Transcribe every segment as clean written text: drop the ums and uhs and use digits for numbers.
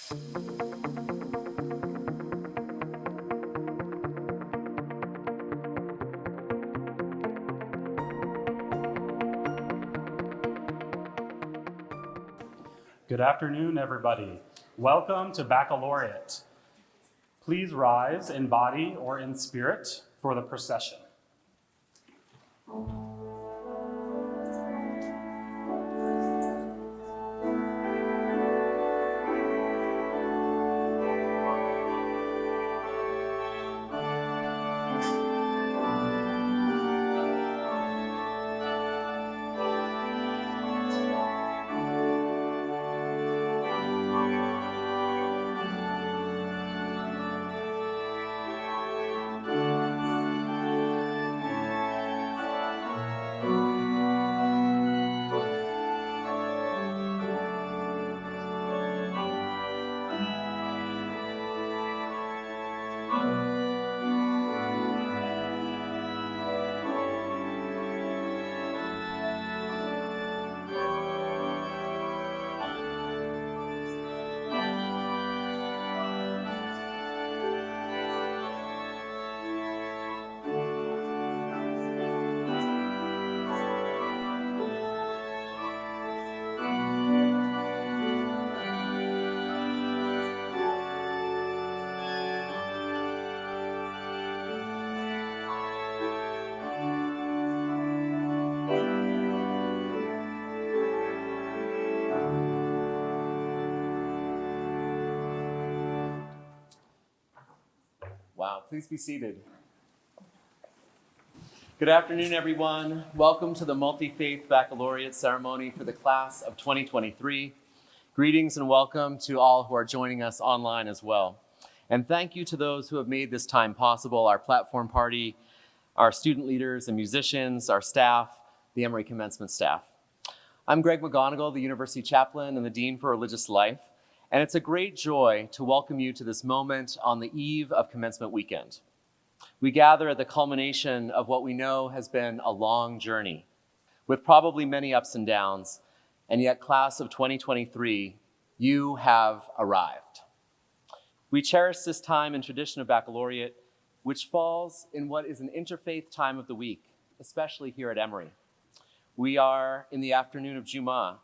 Good afternoon, everybody. Welcome to Baccalaureate. Please rise in body or in spirit for the procession. Wow, please be seated. Good afternoon, everyone. Welcome to the Multifaith Baccalaureate ceremony for the class of 2023. Greetings and welcome to all who are joining us online as well. And thank you to those who have made this time possible, our platform party, our student leaders and musicians, our staff, the Emory commencement staff. I'm Greg McGonigal, the University Chaplain and the Dean for Religious Life. And it's a great joy to welcome you to this moment on the eve of commencement weekend. We gather at the culmination of what we know has been a long journey, with probably many ups and downs, and yet class of 2023, you have arrived. We cherish this time and tradition of baccalaureate, which falls in what is an interfaith time of the week, especially here at Emory. We are in the afternoon of Jumu'ah,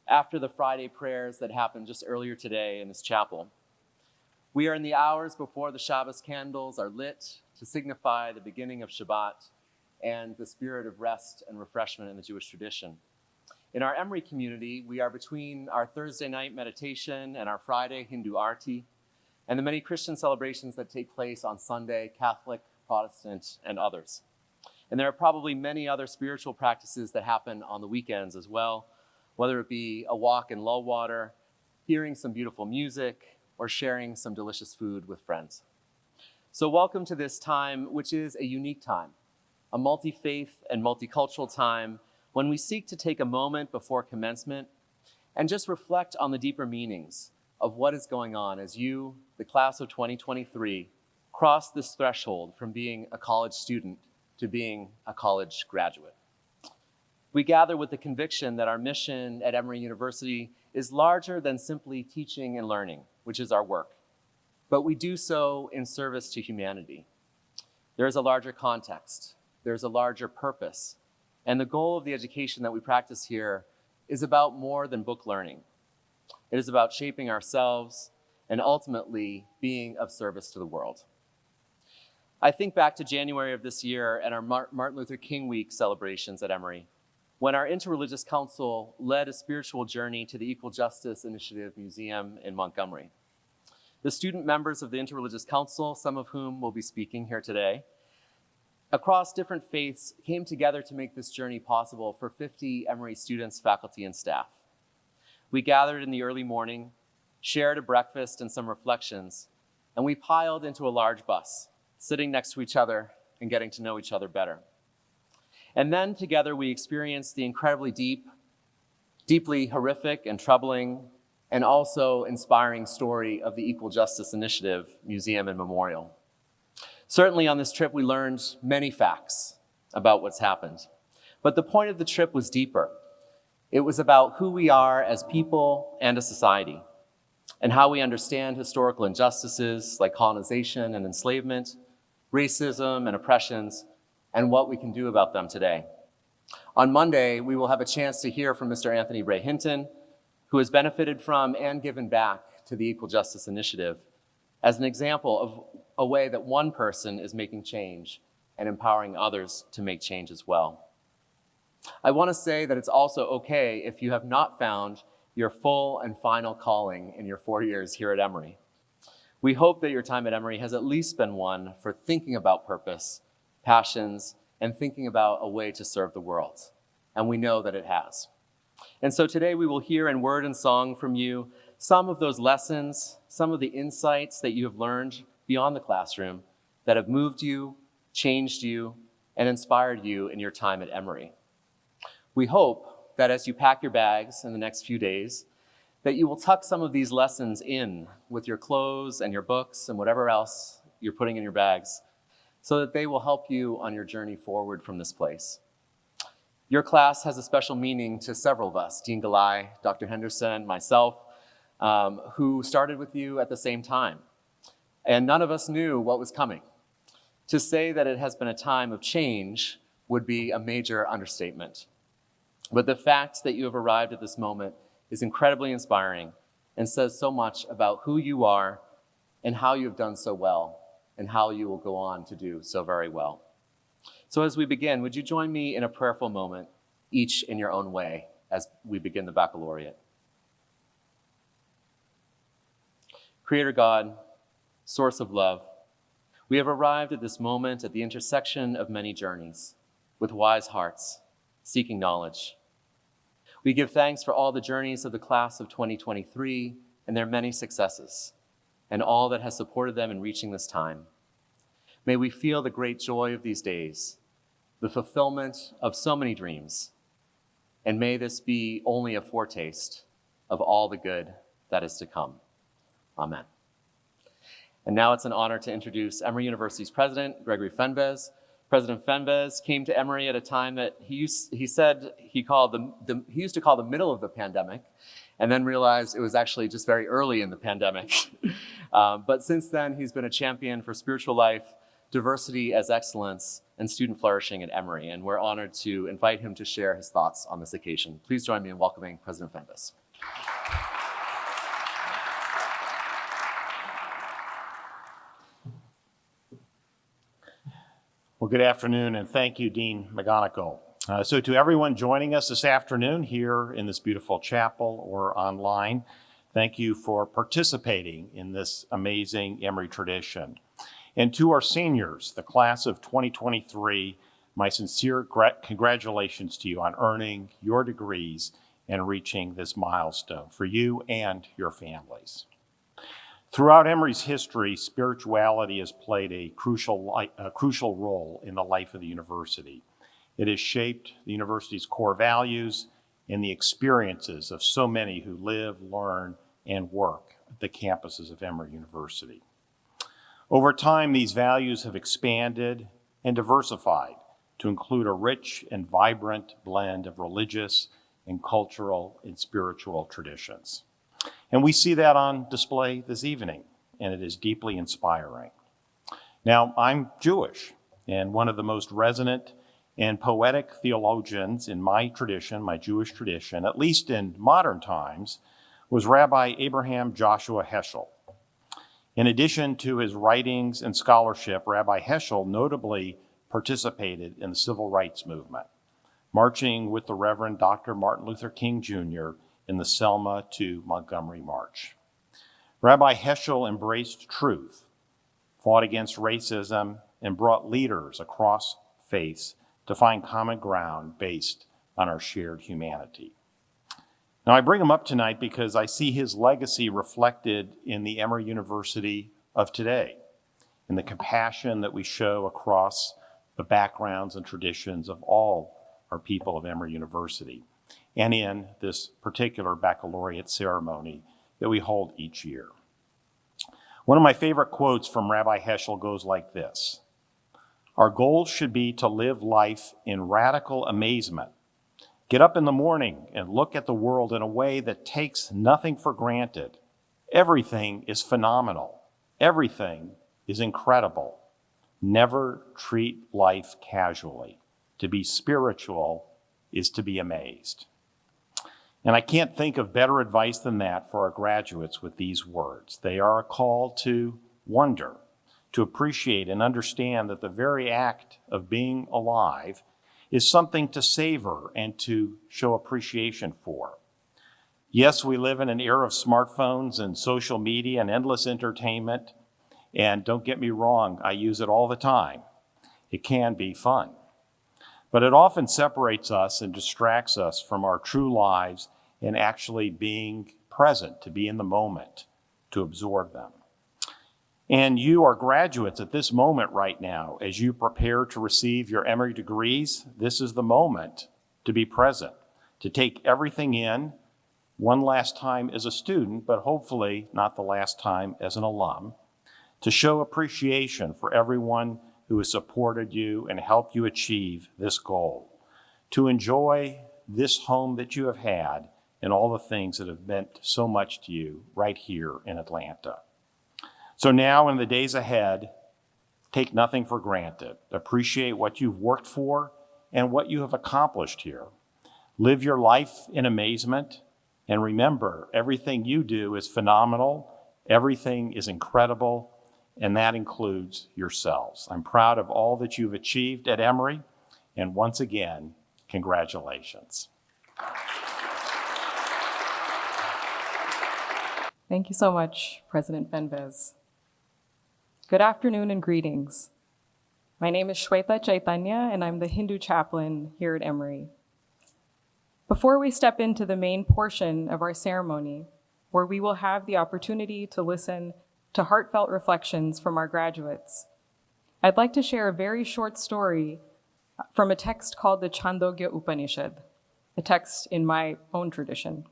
after the Friday prayers that happened just earlier today in this chapel. We are in the hours before the Shabbos candles are lit to signify the beginning of Shabbat and the spirit of rest and refreshment in the Jewish tradition. In our Emory community, we are between our Thursday night meditation and our Friday Hindu Arti, and the many Christian celebrations that take place on Sunday, Catholic, Protestant, and others. And there are probably many other spiritual practices that happen on the weekends as well, whether it be a walk in low water, hearing some beautiful music, or sharing some delicious food with friends. So welcome to this time, which is a unique time, a multi-faith and multicultural time when we seek to take a moment before commencement and just reflect on the deeper meanings of what is going on as you, the class of 2023, cross this threshold from being a college student to being a college graduate. We gather with the conviction that our mission at Emory University is larger than simply teaching and learning, which is our work, but we do so in service to humanity. There is a larger context, there's a larger purpose, and the goal of the education that we practice here is about more than book learning. It is about shaping ourselves and ultimately being of service to the world. I think back to January of this year and our Martin Luther King Week celebrations at Emory, when our Interreligious Council led a spiritual journey to the Equal Justice Initiative Museum in Montgomery. The student members of the Interreligious Council, some of whom will be speaking here today, across different faiths came together to make this journey possible for 50 Emory students, faculty, and staff. We gathered in the early morning, shared a breakfast and some reflections, and we piled into a large bus, sitting next to each other and getting to know each other better. And then together we experienced the incredibly deeply horrific and troubling and also inspiring story of the Equal Justice Initiative Museum and Memorial. Certainly on this trip we learned many facts about what's happened, but the point of the trip was deeper. It was about who we are as people and a society. and how we understand historical injustices like colonization and enslavement, racism and oppressions, and what we can do about them today. On Monday, we will have a chance to hear from Mr. Anthony Ray Hinton, who has benefited from and given back to the Equal Justice Initiative as an example of a way that one person is making change and empowering others to make change as well. I want to say that it's also okay if you have not found your full and final calling in your 4 years here at Emory. We hope that your time at Emory has at least been one for thinking about purpose, passions, and thinking about a way to serve the world. And we know that it has. And so today we will hear in word and song from you some of those lessons, some of the insights that you have learned beyond the classroom that have moved you, changed you, and inspired you in your time at Emory. We hope that as you pack your bags in the next few days, that you will tuck some of these lessons in with your clothes and your books and whatever else you're putting in your bags, so that they will help you on your journey forward from this place. Your class has a special meaning to several of us, Dean Galai, Dr. Henderson, myself, who started with you at the same time. And none of us knew what was coming. To say that it has been a time of change would be a major understatement. But the fact that you have arrived at this moment is incredibly inspiring and says so much about who you are and how you have done so well and how you will go on to do so very well. So as we begin, would you join me in a prayerful moment, each in your own way, as we begin the baccalaureate? Creator God, source of love, we have arrived at this moment at the intersection of many journeys, with wise hearts, seeking knowledge. We give thanks for all the journeys of the class of 2023 and their many successes, and all that has supported them in reaching this time. May we feel the great joy of these days, the fulfillment of so many dreams, and may this be only a foretaste of all the good that is to come. Amen. And now it's an honor to introduce Emory University's president, Gregory Fenves. President Fenves came to Emory at a time that he used to call the middle of the pandemic, and then realized it was actually just very early in the pandemic. But since then, he's been a champion for spiritual life, diversity as excellence, and student flourishing at Emory, and we're honored to invite him to share his thoughts on this occasion. Please join me in welcoming President Fenves. Well, good afternoon, and thank you, Dean McGonigal. So to everyone joining us this afternoon here in this beautiful chapel or online, thank you for participating in this amazing Emory tradition. And to our seniors, the class of 2023, my sincere congratulations to you on earning your degrees and reaching this milestone for you and your families. Throughout Emory's history, spirituality has played a crucial role in the life of the university. It has shaped the university's core values and the experiences of so many who live, learn, and work at the campuses of Emory University. Over time, these values have expanded and diversified to include a rich and vibrant blend of religious and cultural and spiritual traditions. And we see that on display this evening, and it is deeply inspiring. Now, I'm Jewish, and one of the most resonant and poetic theologians in my tradition, my Jewish tradition, at least in modern times, was Rabbi Abraham Joshua Heschel. In addition to his writings and scholarship, Rabbi Heschel notably participated in the civil rights movement, marching with the Reverend Dr. Martin Luther King Jr. in the Selma to Montgomery March. Rabbi Heschel embraced truth, fought against racism, and brought leaders across faiths to find common ground based on our shared humanity. Now, I bring him up tonight because I see his legacy reflected in the Emory University of today, in the compassion that we show across the backgrounds and traditions of all our people of Emory University, and in this particular baccalaureate ceremony that we hold each year. One of my favorite quotes from Rabbi Heschel goes like this: "Our goal should be to live life in radical amazement. Get up in the morning and look at the world in a way that takes nothing for granted, Everything is phenomenal. Everything is incredible. Never treat life casually. To be spiritual is to be amazed. And I can't think of better advice than that for our graduates with these words. They are a call to wonder, to appreciate and understand that the very act of being alive is something to savor and to show appreciation for. Yes, we live in an era of smartphones and social media and endless entertainment. And don't get me wrong, I use it all the time. It can be fun. But it often separates us and distracts us from our true lives and actually being present, to be in the moment, to absorb them. And you are graduates at this moment right now, as you prepare to receive your Emory degrees, this is the moment to be present, to take everything in one last time as a student, but hopefully not the last time as an alum, to show appreciation for everyone who has supported you and helped you achieve this goal, to enjoy this home that you have had and all the things that have meant so much to you right here in Atlanta. So now in the days ahead, take nothing for granted. Appreciate what you've worked for and what you have accomplished here. Live your life in amazement, and remember, everything you do is phenomenal, everything is incredible, and that includes yourselves. I'm proud of all that you've achieved at Emory, and once again, congratulations. Thank you so much, President Benvez. Good afternoon and greetings. My name is Shweta Chaitanya, and I'm the Hindu chaplain here at Emory. Before we step into the main portion of our ceremony, where we will have the opportunity to listen to heartfelt reflections from our graduates, I'd like to share a very short story from a text called the Chandogya Upanishad, a text in my own tradition.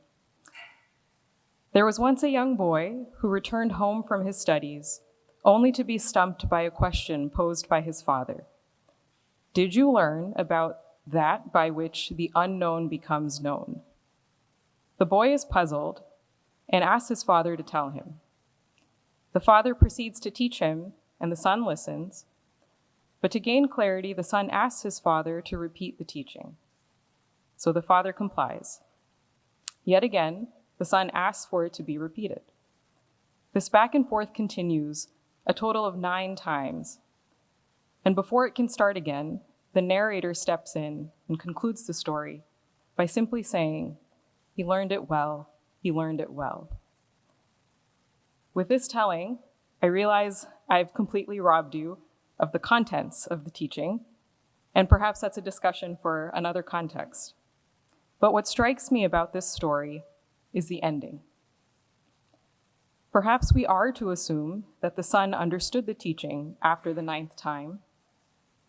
There was once a young boy who returned home from his studies only to be stumped by a question posed by his father. Did you learn about that by which the unknown becomes known? The boy is puzzled and asks his father to tell him. The father proceeds to teach him, and the son listens. But to gain clarity, the son asks his father to repeat the teaching. So the father complies. Yet again, the son asks for it to be repeated. This back and forth continues a total of 9 times. And before it can start again, the narrator steps in and concludes the story by simply saying, "He learned it well, he learned it well." With this telling, I realize I've completely robbed you of the contents of the teaching, and perhaps that's a discussion for another context. But what strikes me about this story is the ending. Perhaps we are to assume that the son understood the teaching after the 9th time,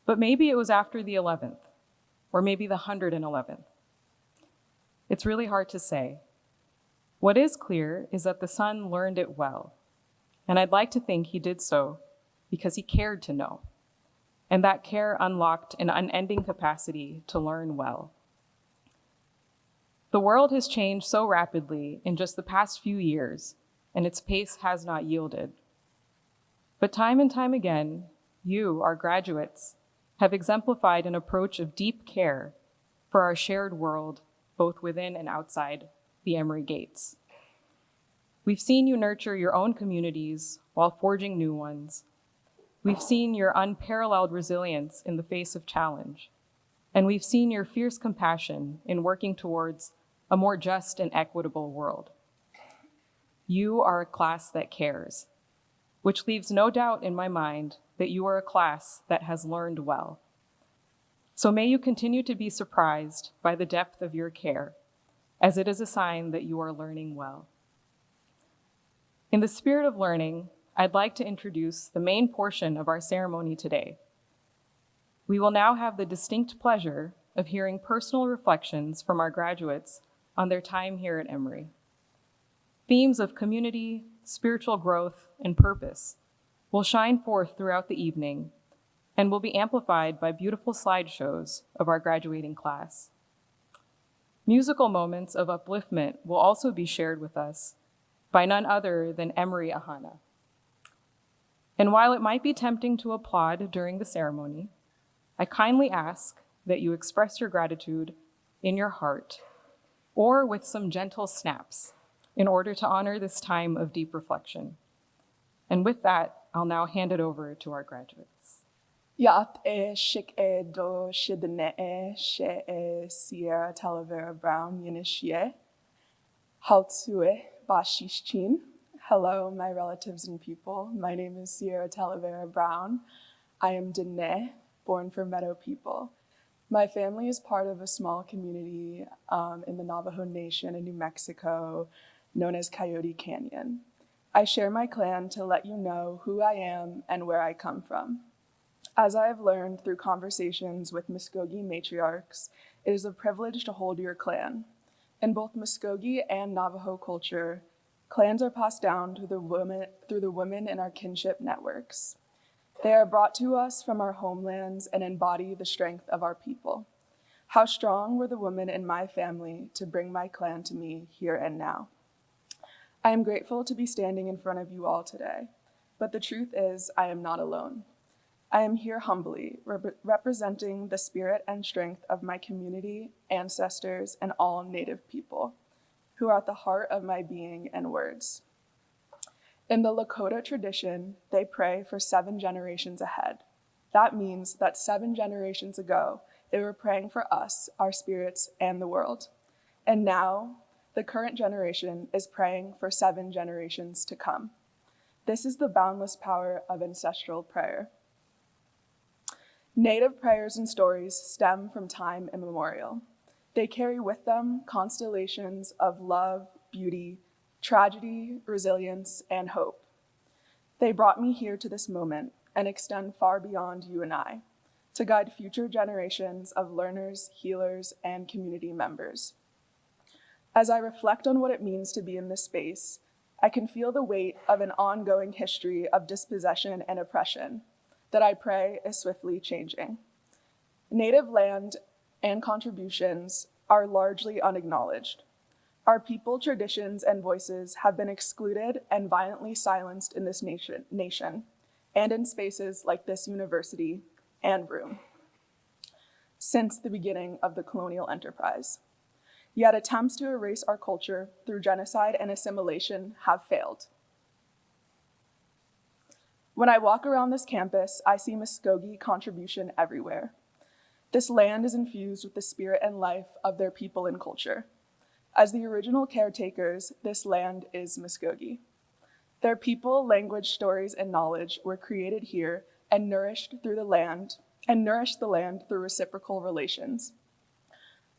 but maybe it was after the 11th, or maybe the 111th. It's really hard to say. What is clear is that the son learned it well, and I'd like to think he did so because he cared to know, and that care unlocked an unending capacity to learn well. The world has changed so rapidly in just the past few years, and its pace has not yielded. But time and time again, you, our graduates, have exemplified an approach of deep care for our shared world, both within and outside the Emory gates. We've seen you nurture your own communities while forging new ones. We've seen your unparalleled resilience in the face of challenge, and we've seen your fierce compassion in working towards a more just and equitable world. You are a class that cares, which leaves no doubt in my mind that you are a class that has learned well. So may you continue to be surprised by the depth of your care, as it is a sign that you are learning well. In the spirit of learning, I'd like to introduce the main portion of our ceremony today. We will now have the distinct pleasure of hearing personal reflections from our graduates on their time here at Emory. Themes of community, spiritual growth, and purpose will shine forth throughout the evening and will be amplified by beautiful slideshows of our graduating class. Musical moments of upliftment will also be shared with us by none other than Emory Ahana. And while it might be tempting to applaud during the ceremony, I kindly ask that you express your gratitude in your heart or with some gentle snaps in order to honor this time of deep reflection. And with that, I'll now hand it over to our graduates. Yat shik do shidne she Sierra Talavera Brown Yinishye. Haltsue Bashishchin. Hello, my relatives and people. My name is Sierra Talavera Brown. I am Dene, born for Meadow people. My family is part of a small community in the Navajo Nation in New Mexico known as Coyote Canyon. I share my clan to let you know who I am and where I come from. As I have learned through conversations with Muskogee matriarchs, it is a privilege to hold your clan. In both Muskogee and Navajo culture, clans are passed down through the women in our kinship networks. They are brought to us from our homelands and embody the strength of our people. How strong were the women in my family to bring my clan to me here and now. I am grateful to be standing in front of you all today, but the truth is I am not alone. I am here humbly, representing the spirit and strength of my community, ancestors, and all Native people, who are at the heart of my being and words. In the Lakota tradition, they pray for 7 generations ahead. That means that 7 generations ago, they were praying for us, our spirits, and the world. And now, the current generation is praying for 7 generations to come. This is the boundless power of ancestral prayer. Native prayers and stories stem from time immemorial. They carry with them constellations of love, beauty, tragedy, resilience, and hope. They brought me here to this moment and extend far beyond you and I, to guide future generations of learners, healers, and community members. As I reflect on what it means to be in this space, I can feel the weight of an ongoing history of dispossession and oppression that I pray is swiftly changing. Native land and contributions are largely unacknowledged. Our people, traditions, and voices have been excluded and violently silenced in this nation, and in spaces like this university and room, since the beginning of the colonial enterprise. Yet attempts to erase our culture through genocide and assimilation have failed. When I walk around this campus, I see Muskogee contribution everywhere. This land is infused with the spirit and life of their people and culture. As the original caretakers, this land is Muskogee. Their people, language, stories, and knowledge were created here and nourished the land through reciprocal relations.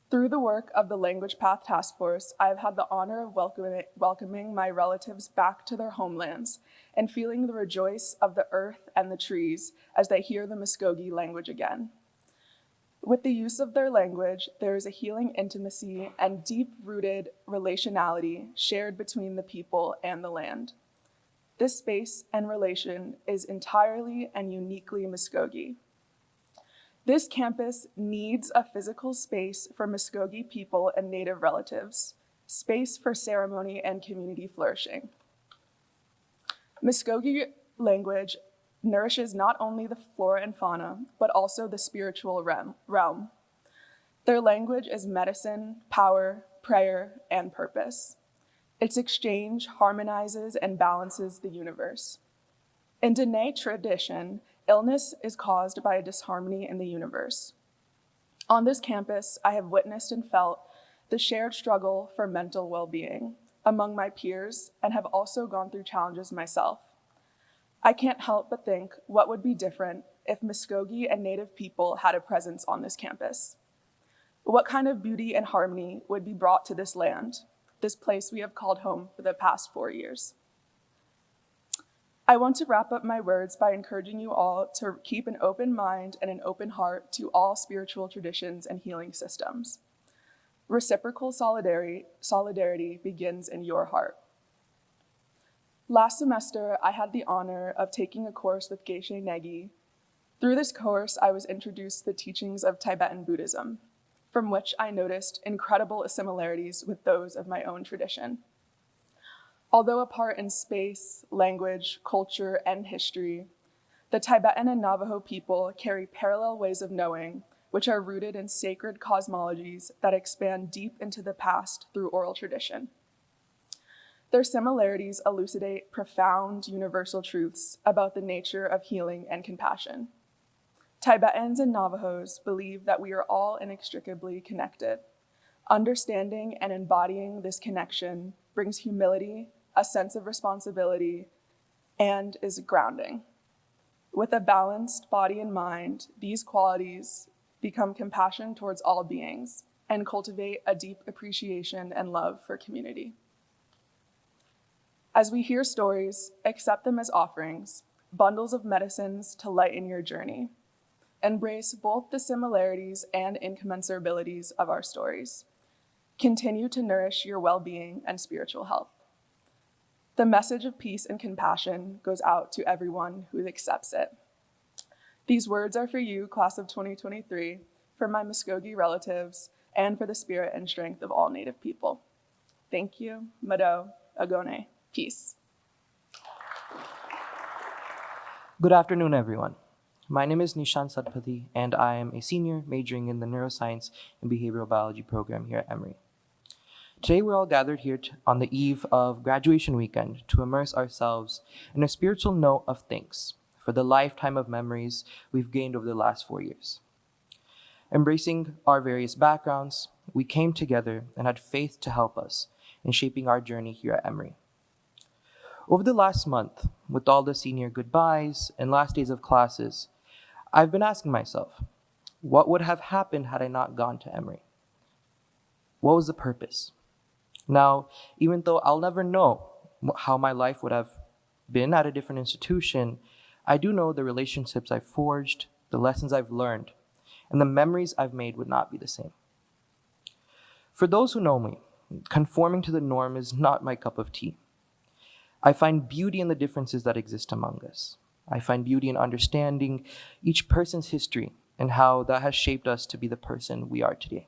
Through the work of the Language Path Task Force, I have had the honor of welcoming my relatives back to their homelands and feeling the rejoice of the earth and the trees as they hear the Muskogee language again. With the use of their language, there is a healing intimacy and deep-rooted relationality shared between the people and the land. This space and relation is entirely and uniquely Muskogee. This campus needs a physical space for Muskogee people and Native relatives, space for ceremony and community flourishing. Muskogee language nourishes not only the flora and fauna, but also the spiritual realm. Their language is medicine, power, prayer, and purpose. Its exchange harmonizes and balances the universe. In Dene tradition, illness is caused by a disharmony in the universe. On this campus, I have witnessed and felt the shared struggle for mental well-being among my peers and have also gone through challenges myself. I can't help but think what would be different if Muskogee and Native people had a presence on this campus. What kind of beauty and harmony would be brought to this land, this place we have called home for the past 4 years? I want to wrap up my words by encouraging you all to keep an open mind and an open heart to all spiritual traditions and healing systems. Reciprocal solidarity begins in your heart. Last semester, I had the honor of taking a course with Geshe Negi. Through this course, I was introduced to the teachings of Tibetan Buddhism, from which I noticed incredible similarities with those of my own tradition. Although apart in space, language, culture, and history, the Tibetan and Navajo people carry parallel ways of knowing, which are rooted in sacred cosmologies that expand deep into the past through oral tradition. Their similarities elucidate profound universal truths about the nature of healing and compassion. Tibetans and Navajos believe that we are all inextricably connected. Understanding and embodying this connection brings humility, a sense of responsibility, and is grounding. With a balanced body and mind, these qualities become compassion towards all beings and cultivate a deep appreciation and love for community. As we hear stories, accept them as offerings, bundles of medicines to lighten your journey. Embrace both the similarities and incommensurabilities of our stories. Continue to nourish your well-being and spiritual health. The message of peace and compassion goes out to everyone who accepts it. These words are for you, class of 2023, for my Muskogee relatives, and for the spirit and strength of all Native people. Thank you, Mado, Agone, peace. Good afternoon, everyone. My name is Nishan Satpathy, and I am a senior majoring in the Neuroscience and Behavioral Biology program here at Emory. Today, we're all gathered here on the eve of graduation weekend to immerse ourselves in a spiritual note of thanks for the lifetime of memories we've gained over the last 4 years. Embracing our various backgrounds, we came together and had faith to help us in shaping our journey here at Emory. Over the last month, with all the senior goodbyes and last days of classes, I've been asking myself, what would have happened had I not gone to Emory? What was the purpose? Now, even though I'll never know how my life would have been at a different institution, I do know the relationships I've forged, the lessons I've learned, and the memories I've made would not be the same. For those who know me, conforming to the norm is not my cup of tea. I find beauty in the differences that exist among us. I find beauty in understanding each person's history and how that has shaped us to be the person we are today.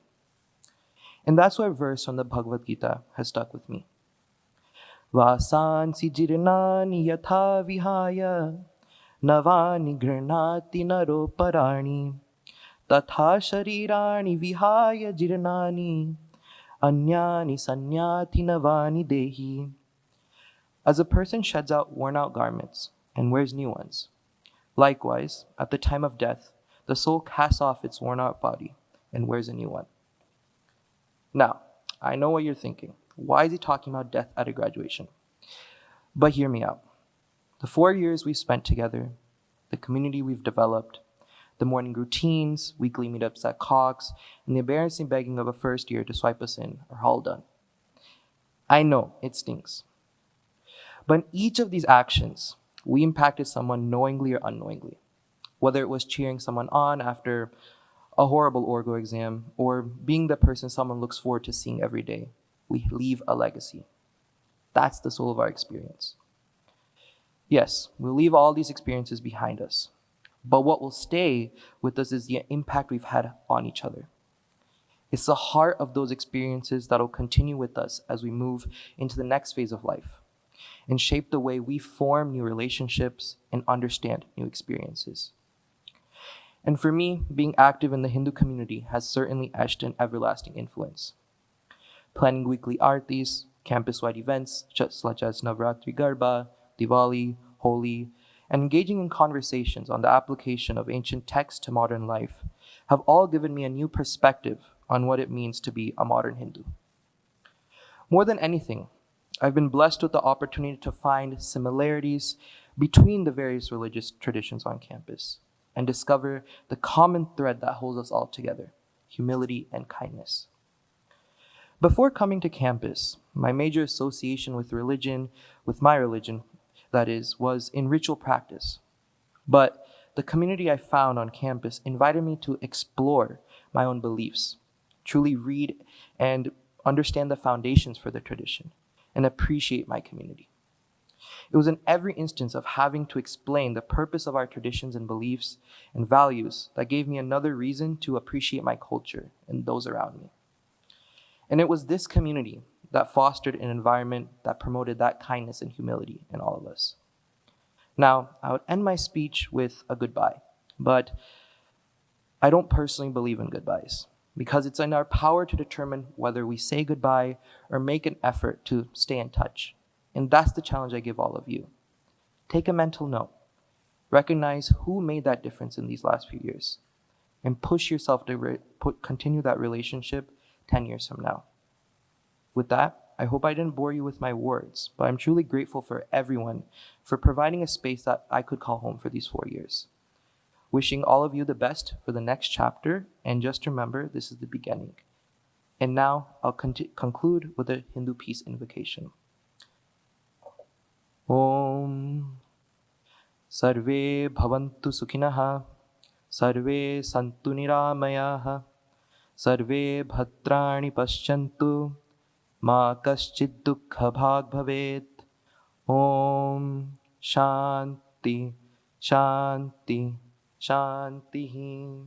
And that's why a verse from the Bhagavad Gita has stuck with me. Vasansi jirnani yatha vihaya navani granati naro parani tatha sharirani vihaya jirnani anyani sanyati navani dehi. As a person sheds out worn-out garments and wears new ones, likewise, at the time of death, the soul casts off its worn-out body and wears a new one. Now, I know what you're thinking. Why is he talking about death at a graduation? But hear me out. The 4 years we've spent together, the community we've developed, the morning routines, weekly meetups at Cox, and the embarrassing begging of a first year to swipe us in are all done. I know it stings. But in each of these actions, we impacted someone knowingly or unknowingly, whether it was cheering someone on after a horrible orgo exam or being the person someone looks forward to seeing every day. We leave a legacy. That's the soul of our experience. Yes, we'll leave all these experiences behind us, but what will stay with us is the impact we've had on each other. It's the heart of those experiences that will continue with us as we move into the next phase of life and shape the way we form new relationships and understand new experiences. And for me, being active in the Hindu community has certainly etched an everlasting influence. Planning weekly aartis, campus-wide events such as Navratri Garba, Diwali, Holi, and engaging in conversations on the application of ancient texts to modern life have all given me a new perspective on what it means to be a modern Hindu. More than anything, I've been blessed with the opportunity to find similarities between the various religious traditions on campus and discover the common thread that holds us all together, humility and kindness. Before coming to campus, my major association with religion, with my religion, that is, was in ritual practice. But the community I found on campus invited me to explore my own beliefs, truly read and understand the foundations for the tradition, and appreciate my community. It was in every instance of having to explain the purpose of our traditions and beliefs and values that gave me another reason to appreciate my culture and those around me. And it was this community that fostered an environment that promoted that kindness and humility in all of us. Now, I would end my speech with a goodbye, but I don't personally believe in goodbyes because it's in our power to determine whether we say goodbye or make an effort to stay in touch. And that's the challenge I give all of you. Take a mental note. Recognize who made that difference in these last few years and push yourself to continue that relationship 10 years from now. With that, I hope I didn't bore you with my words, but I'm truly grateful for everyone for providing a space that I could call home for these 4 years. Wishing all of you the best for the next chapter, and just remember, this is the beginning. And now I'll conclude with a Hindu peace invocation. Om Sarve Bhavantu Sukhinah, Sarve Santu Niramayah, Sarve Bhadrani Paschyantu, Ma Kaschid Dukkha Bhag Bhavet. Om Shanti Shanti Shanti.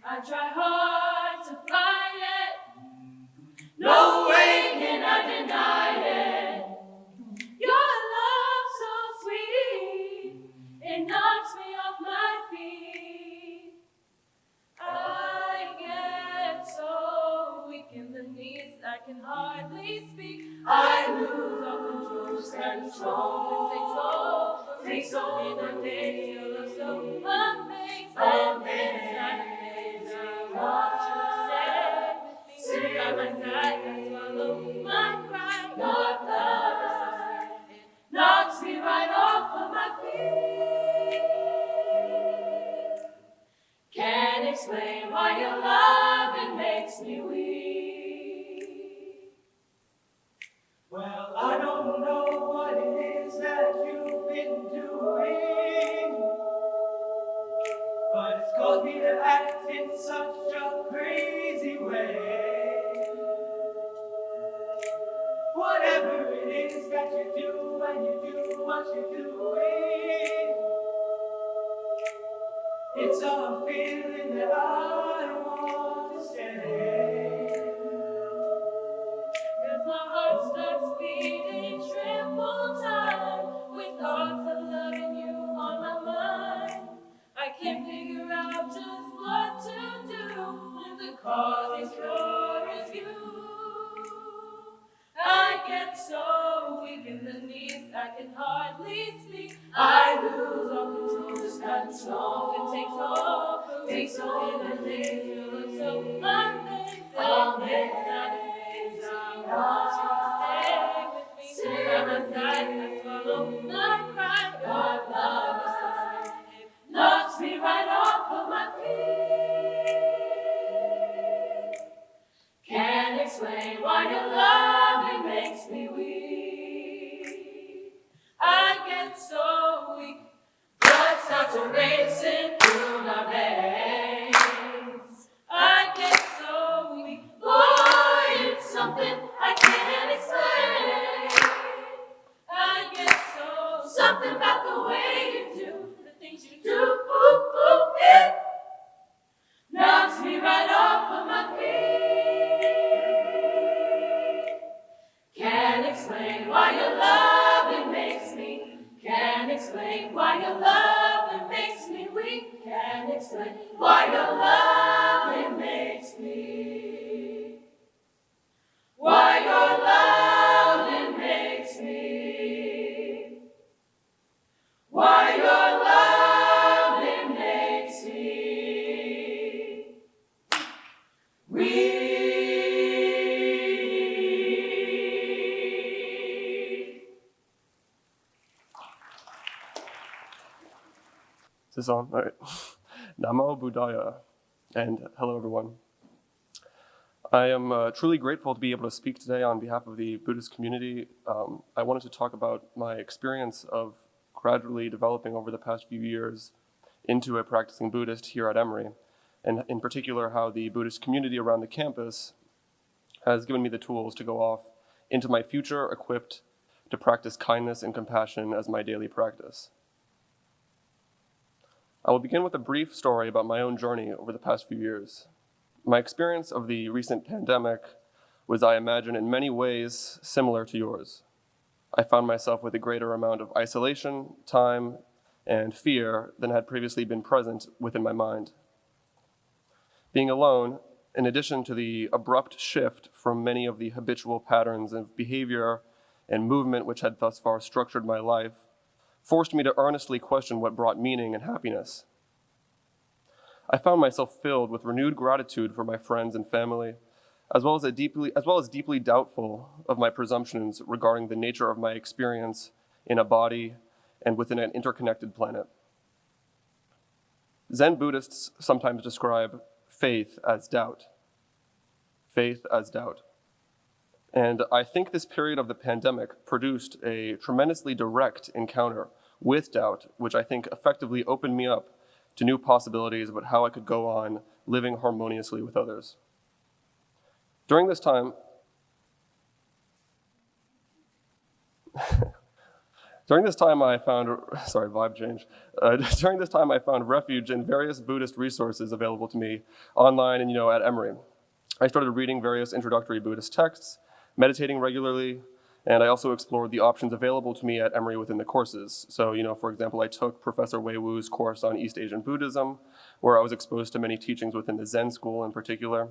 I try hard to find it. No way can I deny it. Your love so sweet, it knocks me off my feet. I get so weak in the knees, I can hardly speak. I lose all control, stand strong, it takes over in a day. Your love so amazing, amazing. I want you to stay with me, sit by my side, I swallow my pride. Your love is so sweet, it knocks me right off of my feet. Can't explain why your love, it makes me weak. Well, I don't know what it is that you've been doing, but it's caused me to act in such a crazy way. Whatever it is that you do when you do what you're doing, it's a feeling that I want to stay. Cause my heart starts beating triple time with thoughts of loving you on my mind. I can't figure out just what to do when the cause is pure as you. I get so weak in the knees, I can hardly speak. I lose all control, just got strong. It takes over in a day. You look so amazing, amazing. I want you to stay with me, sit by my side. I swallow my pride. Your love is so sweet, it knocks me right off of my feet. Can't explain why your love, it makes me weak. I get so weak, blood starts racing through my veins. I get so weak, boy, it's something I can't explain. I get so something about the way you do, the things you do, it knocks me right off of my feet. Can't explain why your love, it makes me. Can't explain why your love, it makes me weak. Can't explain why your love, it makes me. Why your love, it makes me. Why your love, it makes me weak. Is this on? All right. Namo Buddhaya, and hello everyone. I am truly grateful to be able to speak today on behalf of the Buddhist community. I wanted to talk about my experience of gradually developing over the past few years into a practicing Buddhist here at Emory, and in particular how the Buddhist community around the campus has given me the tools to go off into my future equipped to practice kindness and compassion as my daily practice. I will begin with a brief story about my own journey over the past few years. My experience of the recent pandemic was, I imagine, in many ways similar to yours. I found myself with a greater amount of isolation, time, and fear than had previously been present within my mind. Being alone, in addition to the abrupt shift from many of the habitual patterns of behavior and movement which had thus far structured my life, forced me to earnestly question what brought meaning and happiness. I found myself filled with renewed gratitude for my friends and family, as well as deeply doubtful of my presumptions regarding the nature of my experience in a body and within an interconnected planet. Zen Buddhists sometimes describe faith as doubt. Faith as doubt. And I think this period of the pandemic produced a tremendously direct encounter with doubt, which I think effectively opened me up to new possibilities about how I could go on living harmoniously with others. During this time, I found refuge in various Buddhist resources available to me online and, at Emory. I started reading various introductory Buddhist texts, meditating regularly, and I also explored the options available to me at Emory within the courses. So, for example, I took Professor Wei Wu's course on East Asian Buddhism, where I was exposed to many teachings within the Zen school in particular.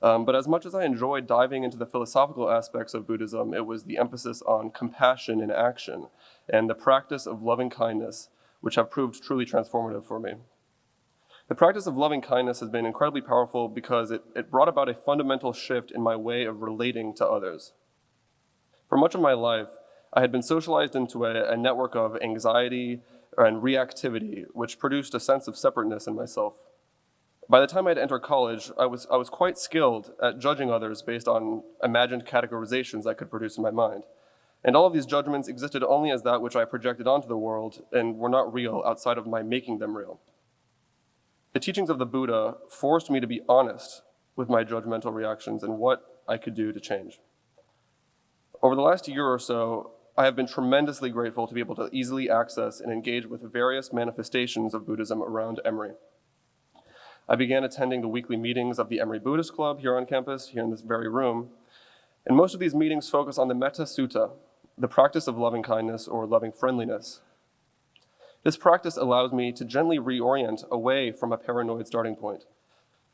But as much as I enjoyed diving into the philosophical aspects of Buddhism, it was the emphasis on compassion in action and the practice of loving kindness, which have proved truly transformative for me. The practice of loving kindness has been incredibly powerful because it brought about a fundamental shift in my way of relating to others. For much of my life, I had been socialized into a network of anxiety and reactivity, which produced a sense of separateness in myself. By the time I'd entered college, I was quite skilled at judging others based on imagined categorizations I could produce in my mind. And all of these judgments existed only as that which I projected onto the world and were not real outside of my making them real. The teachings of the Buddha forced me to be honest with my judgmental reactions and what I could do to change. Over the last year or so, I have been tremendously grateful to be able to easily access and engage with various manifestations of Buddhism around Emory. I began attending the weekly meetings of the Emory Buddhist Club here on campus, here in this very room. And most of these meetings focus on the Metta Sutta, the practice of loving kindness or loving friendliness. This practice allows me to gently reorient away from a paranoid starting point,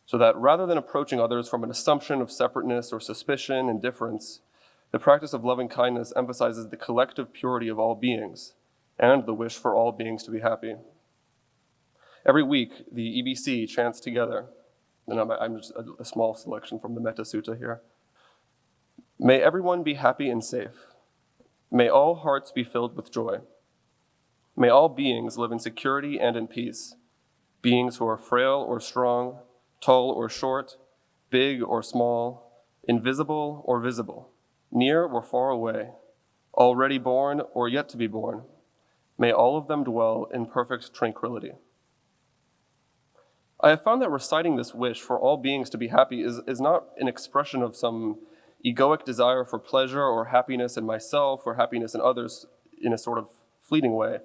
so that rather than approaching others from an assumption of separateness or suspicion and difference, the practice of loving kindness emphasizes the collective purity of all beings and the wish for all beings to be happy. Every week, the EBC chants together, and I'm just a small selection from the Metta Sutta here. May everyone be happy and safe. May all hearts be filled with joy. May all beings live in security and in peace. Beings who are frail or strong, tall or short, big or small, invisible or visible, near or far away, already born or yet to be born. May all of them dwell in perfect tranquility. I have found that reciting this wish for all beings to be happy is not an expression of some egoic desire for pleasure or happiness in myself or happiness in others in a sort of fleeting way,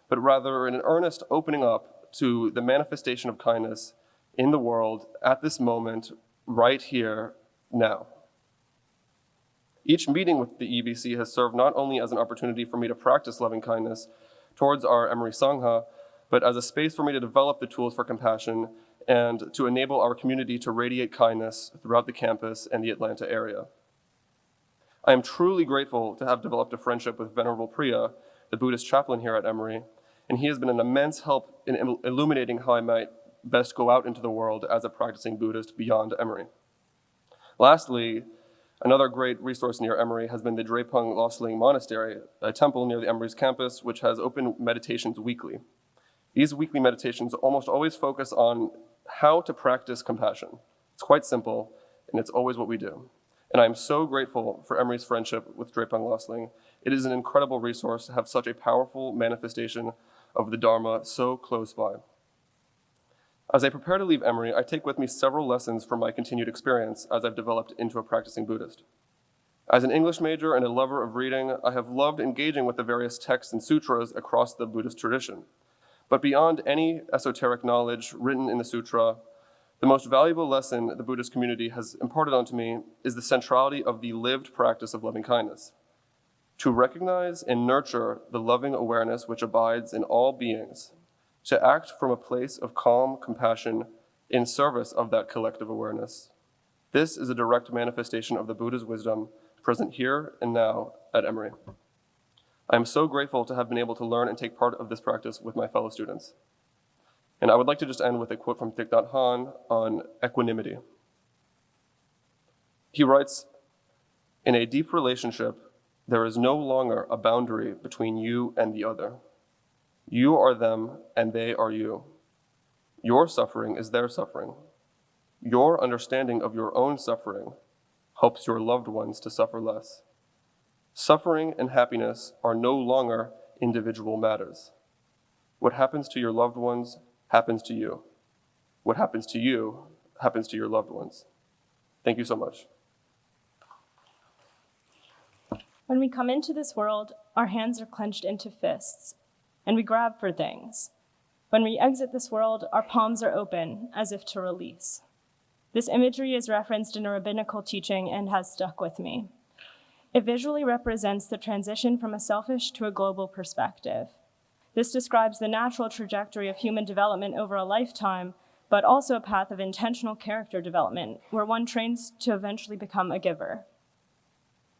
but rather an earnest opening up to the manifestation of kindness in the world at this moment, right here, now. Each meeting with the EBC has served not only as an opportunity for me to practice loving kindness towards our Emory Sangha, but as a space for me to develop the tools for compassion and to enable our community to radiate kindness throughout the campus and the Atlanta area. I am truly grateful to have developed a friendship with Venerable Priya, the Buddhist chaplain here at Emory, and he has been an immense help in illuminating how I might best go out into the world as a practicing Buddhist beyond Emory. Lastly, another great resource near Emory has been the Drepung Losling Monastery, a temple near the Emory's campus, which has open meditations weekly. These weekly meditations almost always focus on how to practice compassion. It's quite simple, and it's always what we do. And I'm so grateful for Emory's friendship with Drepung Losling. It is an incredible resource to have such a powerful manifestation of the Dharma so close by. As I prepare to leave Emory, I take with me several lessons from my continued experience as I've developed into a practicing Buddhist. As an English major and a lover of reading, I have loved engaging with the various texts and sutras across the Buddhist tradition. But beyond any esoteric knowledge written in the sutra, the most valuable lesson the Buddhist community has imparted onto me is the centrality of the lived practice of loving kindness. To recognize and nurture the loving awareness which abides in all beings, to act from a place of calm compassion in service of that collective awareness. This is a direct manifestation of the Buddha's wisdom present here and now at Emory. I am so grateful to have been able to learn and take part of this practice with my fellow students. And I would like to just end with a quote from Thich Nhat Hanh on equanimity. He writes, "In a deep relationship, there is no longer a boundary between you and the other. You are them and they are you. Your suffering is their suffering. Your understanding of your own suffering helps your loved ones to suffer less. Suffering and happiness are no longer individual matters. What happens to your loved ones happens to you. What happens to you happens to your loved ones." Thank you so much. When we come into this world, our hands are clenched into fists, and we grab for things. When we exit this world, our palms are open, as if to release. This imagery is referenced in a rabbinical teaching and has stuck with me. It visually represents the transition from a selfish to a global perspective. This describes the natural trajectory of human development over a lifetime, but also a path of intentional character development, where one trains to eventually become a giver.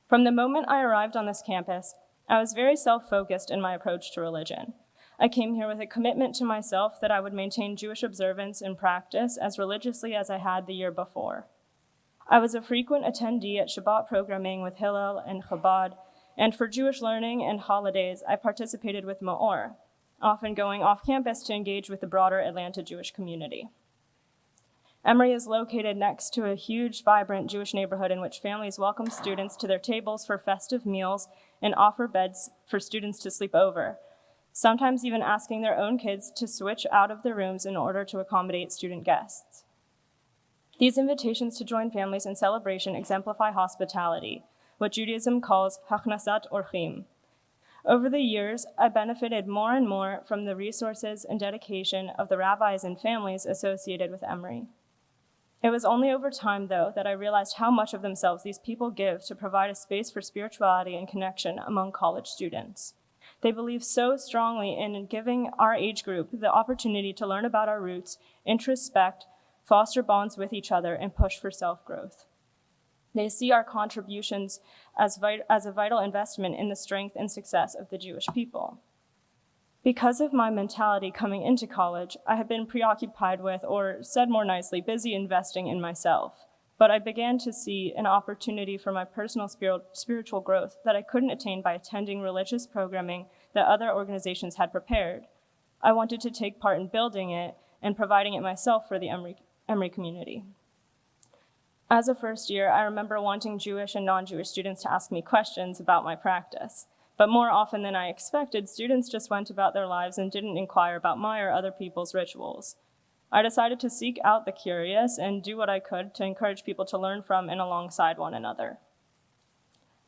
From the moment I arrived on this campus, I was very self-focused in my approach to religion. I came here with a commitment to myself that I would maintain Jewish observance and practice as religiously as I had the year before. I was a frequent attendee at Shabbat programming with Hillel and Chabad, and for Jewish learning and holidays, I participated with Maor, often going off campus to engage with the broader Atlanta Jewish community. Emory is located next to a huge, vibrant Jewish neighborhood in which families welcome students to their tables for festive meals and offer beds for students to sleep over, sometimes even asking their own kids to switch out of their rooms in order to accommodate student guests. These invitations to join families in celebration exemplify hospitality, what Judaism calls hachnasat orchim. Over the years, I benefited more and more from the resources and dedication of the rabbis and families associated with Emory. It was only over time, though, that I realized how much of themselves these people give to provide a space for spirituality and connection among college students. They believe so strongly in giving our age group the opportunity to learn about our roots, introspect, foster bonds with each other, and push for self-growth. They see our contributions as a vital investment in the strength and success of the Jewish people. Because of my mentality coming into college, I had been preoccupied with, or said more nicely, busy investing in myself. But I began to see an opportunity for my personal spiritual growth that I couldn't attain by attending religious programming that other organizations had prepared. I wanted to take part in building it and providing it myself for the Emory community. As a first year, I remember wanting Jewish and non-Jewish students to ask me questions about my practice. But more often than I expected, students just went about their lives and didn't inquire about my or other people's rituals. I decided to seek out the curious and do what I could to encourage people to learn from and alongside one another.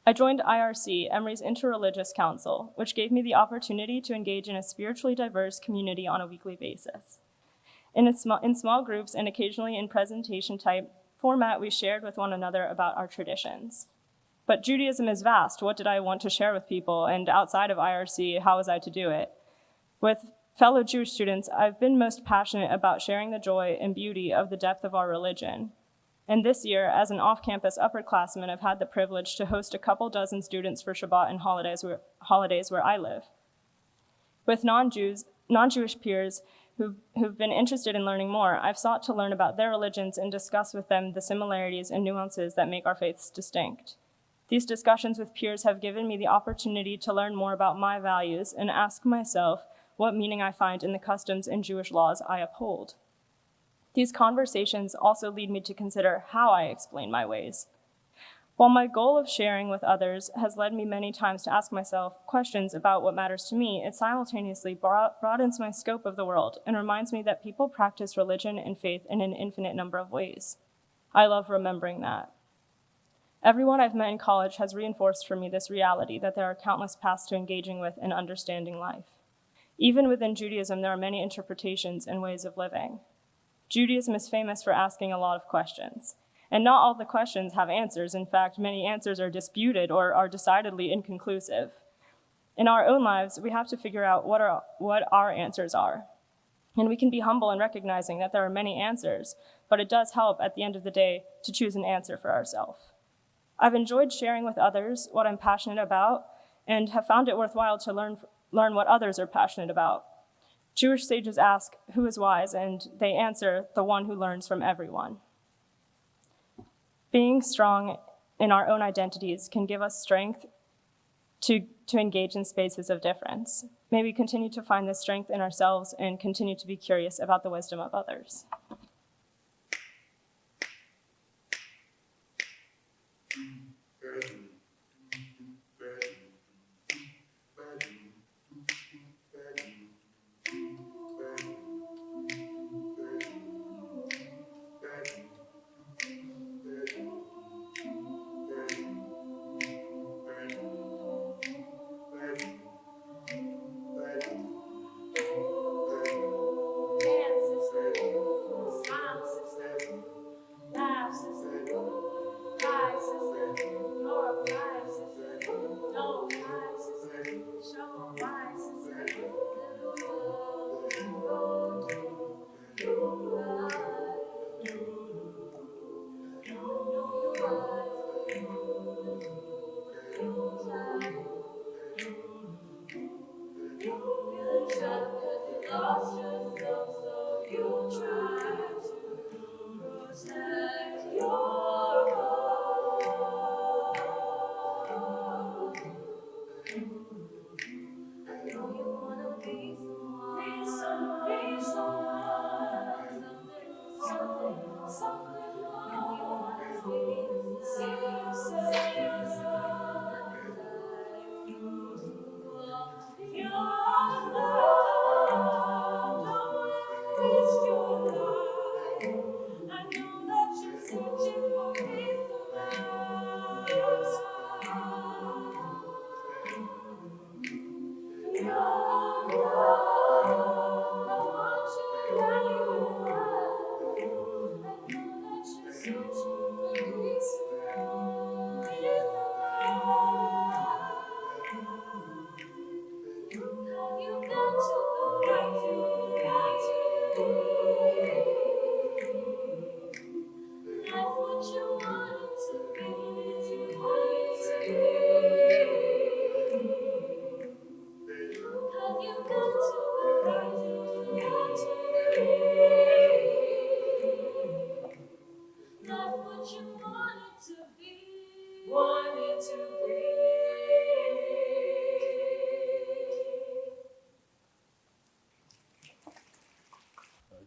I joined IRC, Emory's Interreligious Council, which gave me the opportunity to engage in a spiritually diverse community on a weekly basis. In small groups and occasionally in presentation type format, we shared with one another about our traditions. But Judaism is vast. What did I want to share with people? And outside of IRC, how was I to do it? With fellow Jewish students, I've been most passionate about sharing the joy and beauty of the depth of our religion. And this year, as an off-campus upperclassman, I've had the privilege to host a couple dozen students for Shabbat and holidays where I live. With non-Jewish peers who've been interested in learning more, I've sought to learn about their religions and discuss with them the similarities and nuances that make our faiths distinct. These discussions with peers have given me the opportunity to learn more about my values and ask myself what meaning I find in the customs and Jewish laws I uphold. These conversations also lead me to consider how I explain my ways. While my goal of sharing with others has led me many times to ask myself questions about what matters to me, it simultaneously broadens my scope of the world and reminds me that people practice religion and faith in an infinite number of ways. I love remembering that. Everyone I've met in college has reinforced for me this reality that there are countless paths to engaging with and understanding life. Even within Judaism, there are many interpretations and ways of living. Judaism is famous for asking a lot of questions, and not all the questions have answers. In fact, many answers are disputed or are decidedly inconclusive. In our own lives, we have to figure out what our answers are. And we can be humble in recognizing that there are many answers, but it does help at the end of the day to choose an answer for ourselves. I've enjoyed sharing with others what I'm passionate about and have found it worthwhile to learn what others are passionate about. Jewish sages ask, "Who is wise?" and they answer, "The one who learns from everyone." Being strong in our own identities can give us strength to engage in spaces of difference. May we continue to find this strength in ourselves and continue to be curious about the wisdom of others.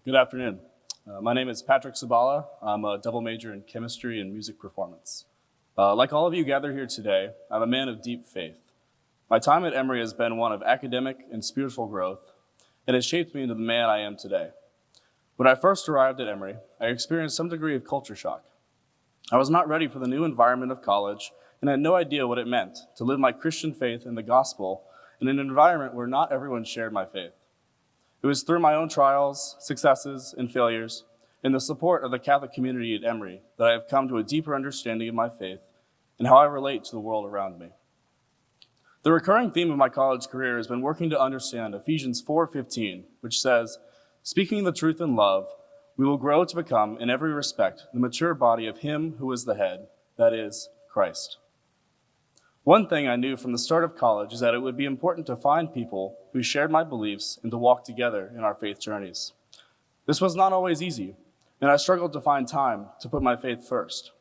Good afternoon. My name is Patrick Sabala. I'm a double major in chemistry and music performance. Like all of you gathered here today, I'm a man of deep faith. My time at Emory has been one of academic and spiritual growth, and it shaped me into the man I am today. When I first arrived at Emory, I experienced some degree of culture shock. I was not ready for the new environment of college and had no idea what it meant to live my Christian faith in the gospel in an environment where not everyone shared my faith. It was through my own trials, successes, and failures, and the support of the Catholic community at Emory that I have come to a deeper understanding of my faith and how I relate to the world around me. The recurring theme of my college career has been working to understand Ephesians 4:15, which says, "Speaking the truth in love, we will grow to become, in every respect, the mature body of Him who is the head, that is, Christ." One thing I knew from the start of college is that it would be important to find people who shared my beliefs and to walk together in our faith journeys. This was not always easy, and I struggled to find time to put my faith first.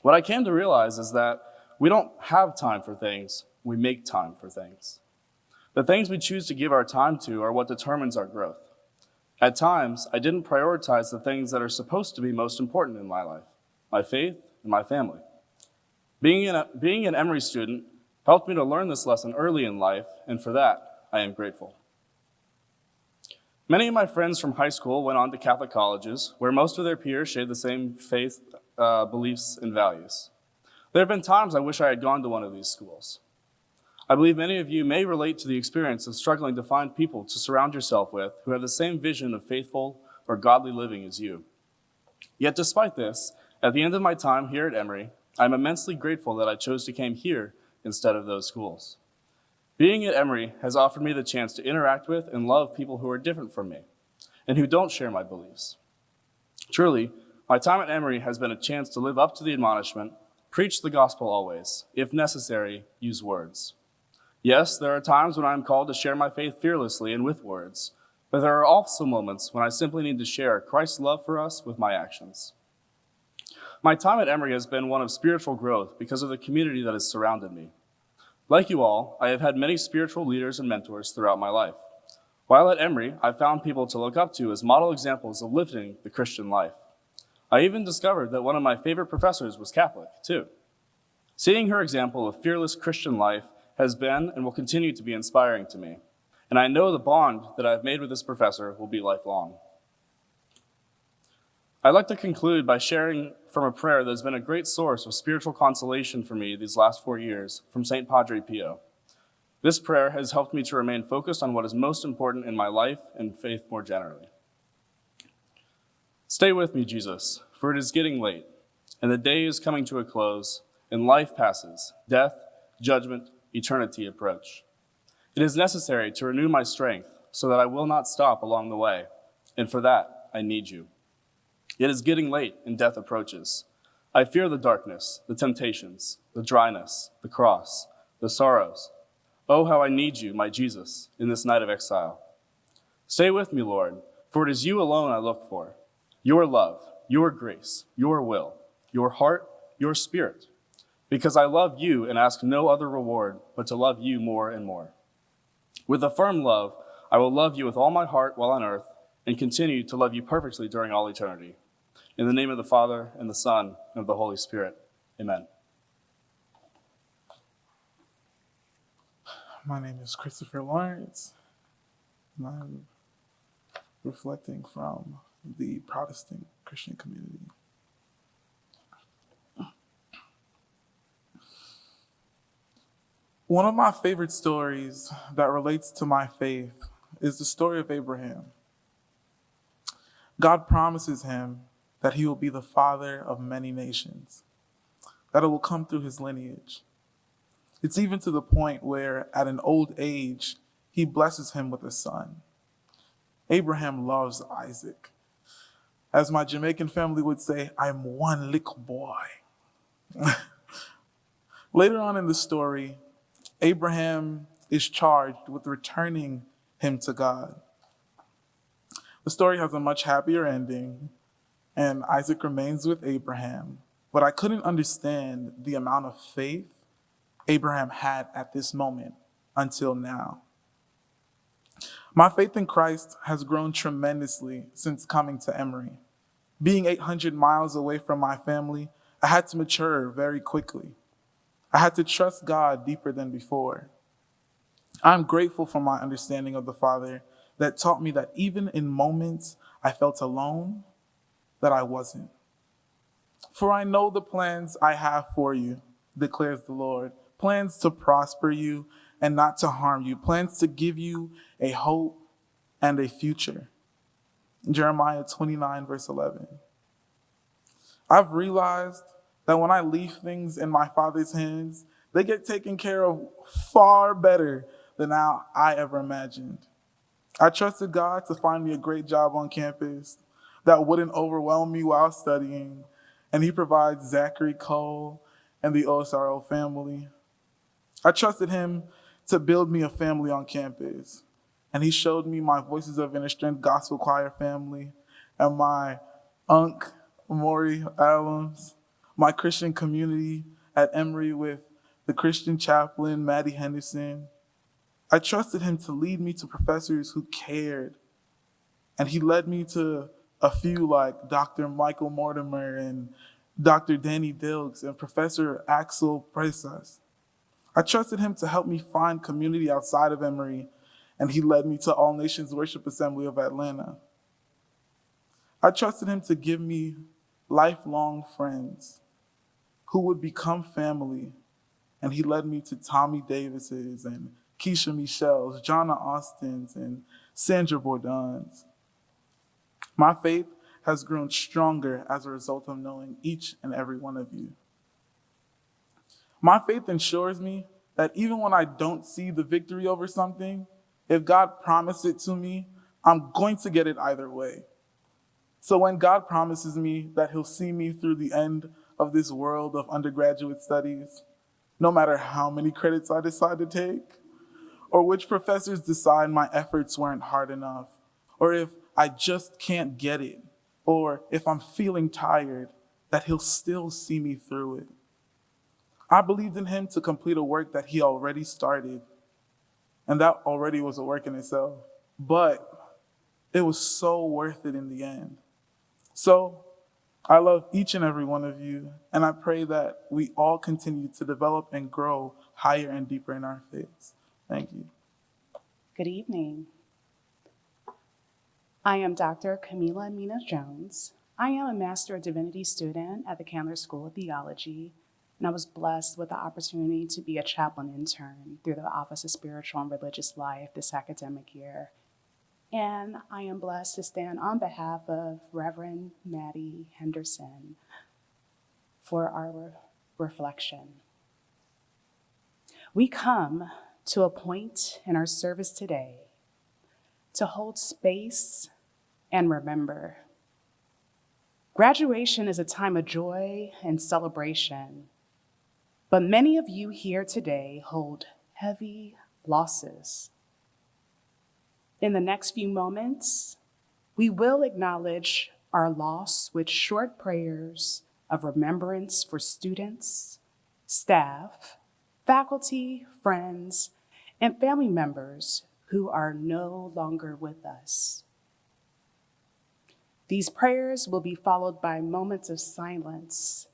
What I came to realize is that we don't have time for things, we make time for things. The things we choose to give our time to are what determines our growth. At times, I didn't prioritize the things that are supposed to be most important in my life, my faith and my family. Being an Emory student helped me to learn this lesson early in life, and for that, I am grateful. Many of my friends from high school went on to Catholic colleges, where most of their peers shared the same faith, beliefs, and values. There have been times I wish I had gone to one of these schools. I believe many of you may relate to the experience of struggling to find people to surround yourself with who have the same vision of faithful or godly living as you. Yet despite this, at the end of my time here at Emory, I'm immensely grateful that I chose to come here instead of those schools. Being at Emory has offered me the chance to interact with and love people who are different from me and who don't share my beliefs. Truly, my time at Emory has been a chance to live up to the admonishment, preach the gospel always, if necessary, use words. Yes, there are times when I am called to share my faith fearlessly and with words, but there are also moments when I simply need to share Christ's love for us with my actions. My time at Emory has been one of spiritual growth because of the community that has surrounded me. Like you all, I have had many spiritual leaders and mentors throughout my life. While at Emory, I found people to look up to as model examples of living the Christian life. I even discovered that one of my favorite professors was Catholic, too. Seeing her example of fearless Christian life has been and will continue to be inspiring to me, and I know the bond that I've made with this professor will be lifelong. I'd like to conclude by sharing from a prayer that has been a great source of spiritual consolation for me these last 4 years from St. Padre Pio. This prayer has helped me to remain focused on what is most important in my life and faith more generally. Stay with me, Jesus, for it is getting late, and the day is coming to a close, and life passes, death, judgment, eternity approach. It is necessary to renew my strength so that I will not stop along the way, and for that, I need you. It is getting late and death approaches. I fear the darkness, the temptations, the dryness, the cross, the sorrows. Oh, how I need you, my Jesus, in this night of exile. Stay with me, Lord, for it is you alone I look for. Your love, your grace, your will, your heart, your spirit. Because I love you and ask no other reward but to love you more and more. With a firm love, I will love you with all my heart while on earth and continue to love you perfectly during all eternity. In the name of the Father, and the Son, and of the Holy Spirit. Amen. My name is Christopher Lawrence, and I'm reflecting from the Protestant Christian community. One of my favorite stories that relates to my faith is the story of Abraham. God promises him that he will be the father of many nations, that it will come through his lineage. It's even to the point where at an old age, he blesses him with a son. Abraham loves Isaac. As my Jamaican family would say, I'm one little boy. Later on in the story, Abraham is charged with returning him to God. The story has a much happier ending, and Isaac remains with Abraham. But I couldn't understand the amount of faith Abraham had at this moment until now. My faith in Christ has grown tremendously since coming to Emory. Being 800 miles away from my family, I had to mature very quickly. I had to trust God deeper than before. I'm grateful for my understanding of the Father that taught me that even in moments I felt alone, that I wasn't. For I know the plans I have for you, declares the Lord, plans to prosper you and not to harm you, plans to give you a hope and a future. Jeremiah 29, verse 11. I've realized that when I leave things in my Father's hands, they get taken care of far better than how I ever imagined. I trusted God to find me a great job on campus that wouldn't overwhelm me while studying, and he provides Zachary Cole and the OSRO family. I trusted him to build me a family on campus, and he showed me my Voices of Inner Strength Gospel Choir family and my Emory albums, my Christian community at Emory with the Christian chaplain, Maddie Henderson. I trusted him to lead me to professors who cared, and he led me to a few like Dr. Michael Mortimer and Dr. Danny Dilks and Professor Axel Presas. I trusted him to help me find community outside of Emory, and he led me to All Nations Worship Assembly of Atlanta. I trusted him to give me lifelong friends who would become family And he led me to Tommy Davis's and Keisha Michelle's, Jonna Austin's, and Sandra Bourdon's. My faith has grown stronger as a result of knowing each and every one of you. My faith ensures me that even when I don't see the victory over something, if God promised it to me, I'm going to get it either way. So when God promises me that he'll see me through the end of this world of undergraduate studies, no matter how many credits I decide to take, or which professors decide my efforts weren't hard enough, or if I just can't get it, or if I'm feeling tired, that he'll still see me through it. I believed in him to complete a work that he already started, and that already was a work in itself. But it was so worth it in the end. So I love each and every one of you, and I pray that we all continue to develop and grow higher and deeper in our faiths. Thank you. Good evening. I am Dr. Camila Amina Jones. I am a Master of Divinity student at the Candler School of Theology, and I was blessed with the opportunity to be a chaplain intern through the Office of Spiritual and Religious Life this academic year. And I am blessed to stand on behalf of Reverend Maddie Henderson for our reflection. We come to a point in our service today to hold space and remember. Graduation is a time of joy and celebration, but many of you here today hold heavy losses. In the next few moments, we will acknowledge our loss with short prayers of remembrance for students, staff, faculty, friends, and family members who are no longer with us. These prayers will be followed by moments of silence,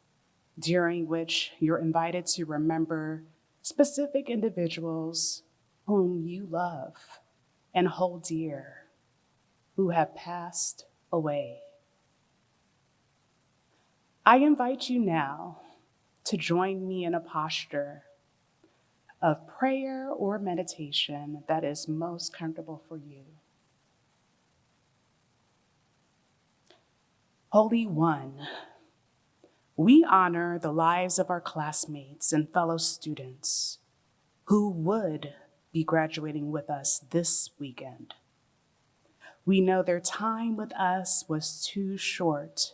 during which you're invited to remember specific individuals whom you love and hold dear, who have passed away. I invite you now to join me in a posture of prayer or meditation that is most comfortable for you. Holy One, we honor the lives of our classmates and fellow students who would be graduating with us this weekend. We know their time with us was too short.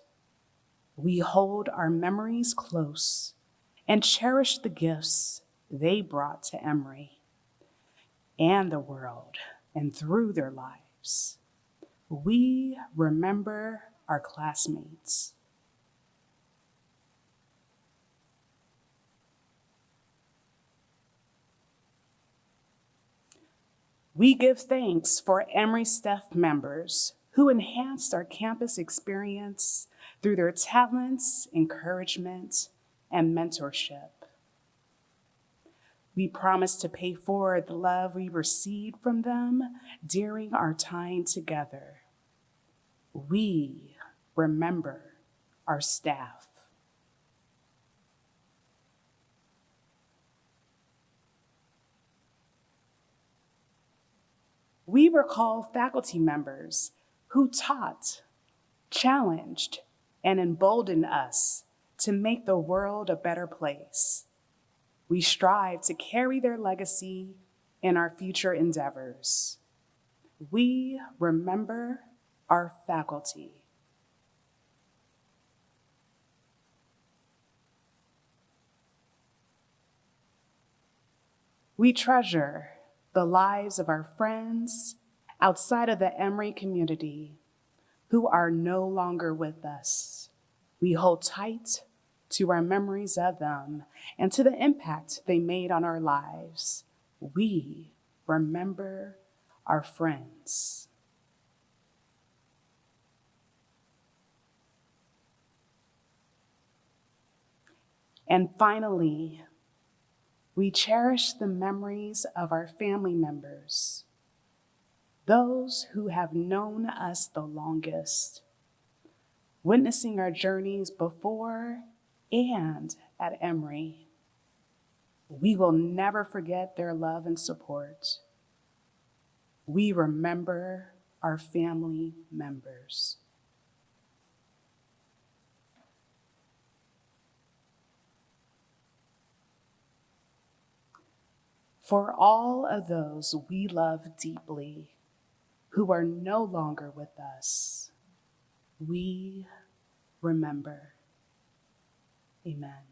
We hold our memories close and cherish the gifts they brought to Emory and the world and through their lives. We remember our classmates. We give thanks for Emory staff members who enhanced our campus experience through their talents, encouragement, and mentorship. We promise to pay forward the love we received from them during our time together. We remember our staff. We recall faculty members who taught, challenged, and emboldened us to make the world a better place. We strive to carry their legacy in our future endeavors. We remember our faculty. We treasure the lives of our friends outside of the Emory community who are no longer with us. We hold tight to our memories of them and to the impact they made on our lives. We remember our friends. And finally, we cherish the memories of our family members, those who have known us the longest, witnessing our journeys before and at Emory. We will never forget their love and support. We remember our family members. For all of those we love deeply who are no longer with us, we remember. Amen.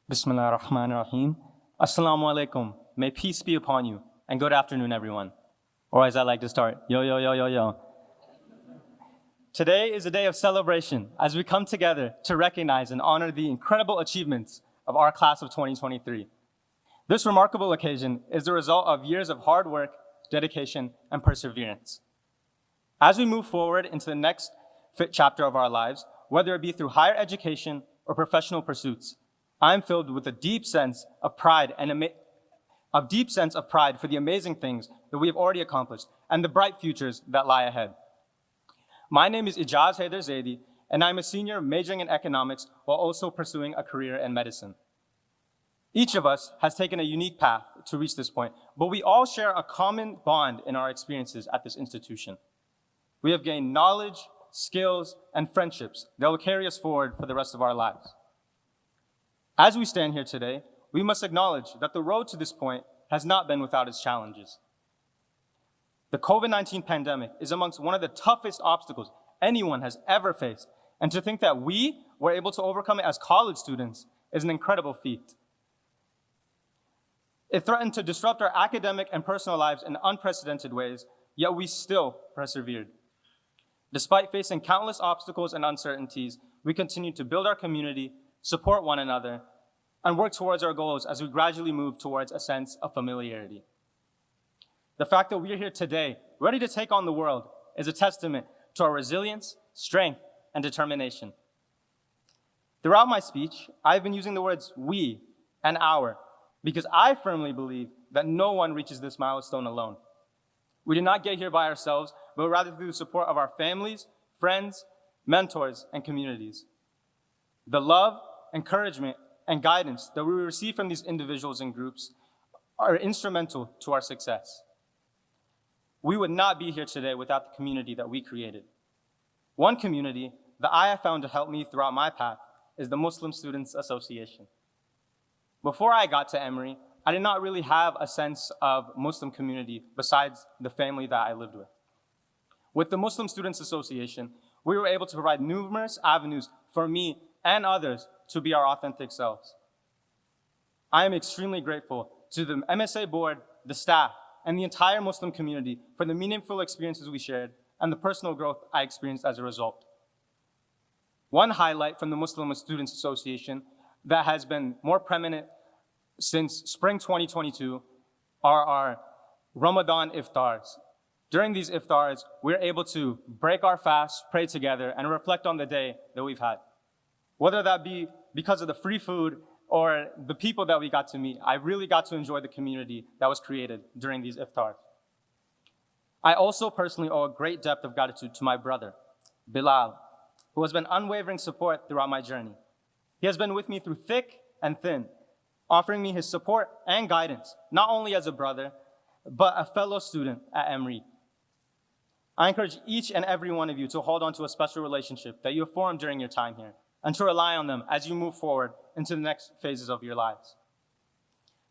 Bismillah ar-Rahman ar-Rahim. Assalamu alaikum. May peace be upon you. And good afternoon, everyone. Or as I like to start, yo, yo, yo, yo, yo. Today is a day of celebration as we come together to recognize and honor the incredible achievements of our class of 2023. This remarkable occasion is the result of years of hard work, dedication, and perseverance. As we move forward into the next chapter of our lives, whether it be through higher education or professional pursuits, I am filled with a deep sense of pride for the amazing things that we have already accomplished and the bright futures that lie ahead. My name is Ijaz Haider Zaidi, and I'm a senior majoring in economics while also pursuing a career in medicine. Each of us has taken a unique path to reach this point, but we all share a common bond in our experiences at this institution. We have gained knowledge, skills, and friendships that will carry us forward for the rest of our lives. As we stand here today, we must acknowledge that the road to this point has not been without its challenges. The COVID-19 pandemic is amongst one of the toughest obstacles anyone has ever faced, and to think that we were able to overcome it as college students is an incredible feat. It threatened to disrupt our academic and personal lives in unprecedented ways, yet we still persevered. Despite facing countless obstacles and uncertainties, we continued to build our community, support one another, and work towards our goals as we gradually move towards a sense of familiarity. The fact that we are here today, ready to take on the world, is a testament to our resilience, strength, and determination. Throughout my speech, I've been using the words we and our because I firmly believe that no one reaches this milestone alone. We did not get here by ourselves, but rather through the support of our families, friends, mentors, and communities. The love, encouragement, and guidance that we receive from these individuals and groups are instrumental to our success. We would not be here today without the community that we created. One community that I have found to help me throughout my path is the Muslim Students Association. Before I got to Emory, I did not really have a sense of Muslim community besides the family that I lived with. With the Muslim Students Association, we were able to provide numerous avenues for me and others to be our authentic selves. I am extremely grateful to the MSA board, the staff, and the entire Muslim community for the meaningful experiences we shared and the personal growth I experienced as a result. One highlight from the Muslim Students Association that has been more prominent since spring 2022 are our Ramadan iftars. During these iftars, we're able to break our fast, pray together, and reflect on the day that we've had. Whether that be because of the free food or the people that we got to meet, I really got to enjoy the community that was created during these iftars. I also personally owe a great depth of gratitude to my brother, Bilal, who has been unwavering support throughout my journey. He has been with me through thick and thin, offering me his support and guidance, not only as a brother, but a fellow student at Emory. I encourage each and every one of you to hold on to a special relationship that you have formed during your time here, and to rely on them as you move forward into the next phases of your lives.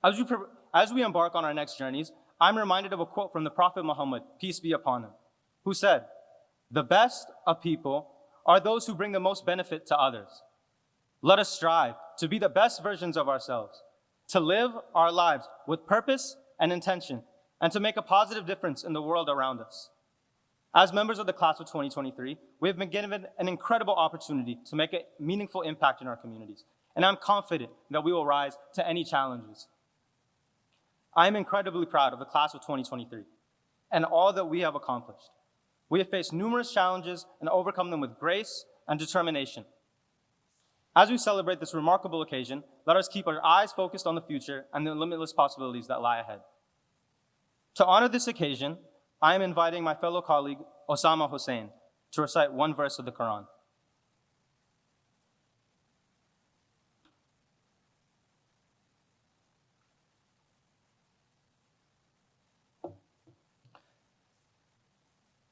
As we embark on our next journeys, I'm reminded of a quote from the Prophet Muhammad, peace be upon him, who said, "The best of people are those who bring the most benefit to others. Let us strive to be the best versions of ourselves, to live our lives with purpose and intention, and to make a positive difference in the world around us." As members of the class of 2023, we have been given an incredible opportunity to make a meaningful impact in our communities, and I'm confident that we will rise to any challenges. I am incredibly proud of the class of 2023 and all that we have accomplished. We have faced numerous challenges and overcome them with grace and determination. As we celebrate this remarkable occasion, let us keep our eyes focused on the future and the limitless possibilities that lie ahead. To honor this occasion, I am inviting my fellow colleague, Osama Hussein, to recite one verse of the Quran.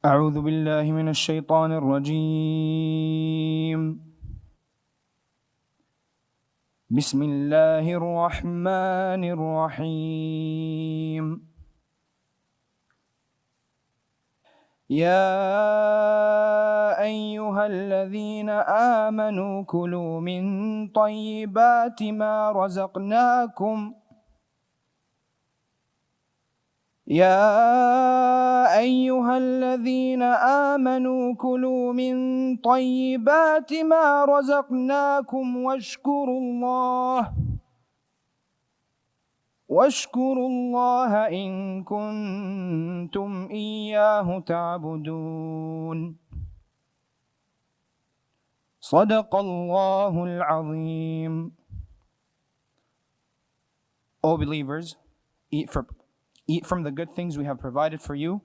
أعوذ بالله من الشيطان الرجيم بسم الله الرحمن الرحيم يا أيها الذين آمنوا كلوا من طيبات ما رزقناكم يا أيها الذين آمنوا كلوا من طيبات ما رزقناكم واشكروا الله إن كنتم إياه تعبدون صدق الله العظيم. O believers, eat from the good things we have provided for you,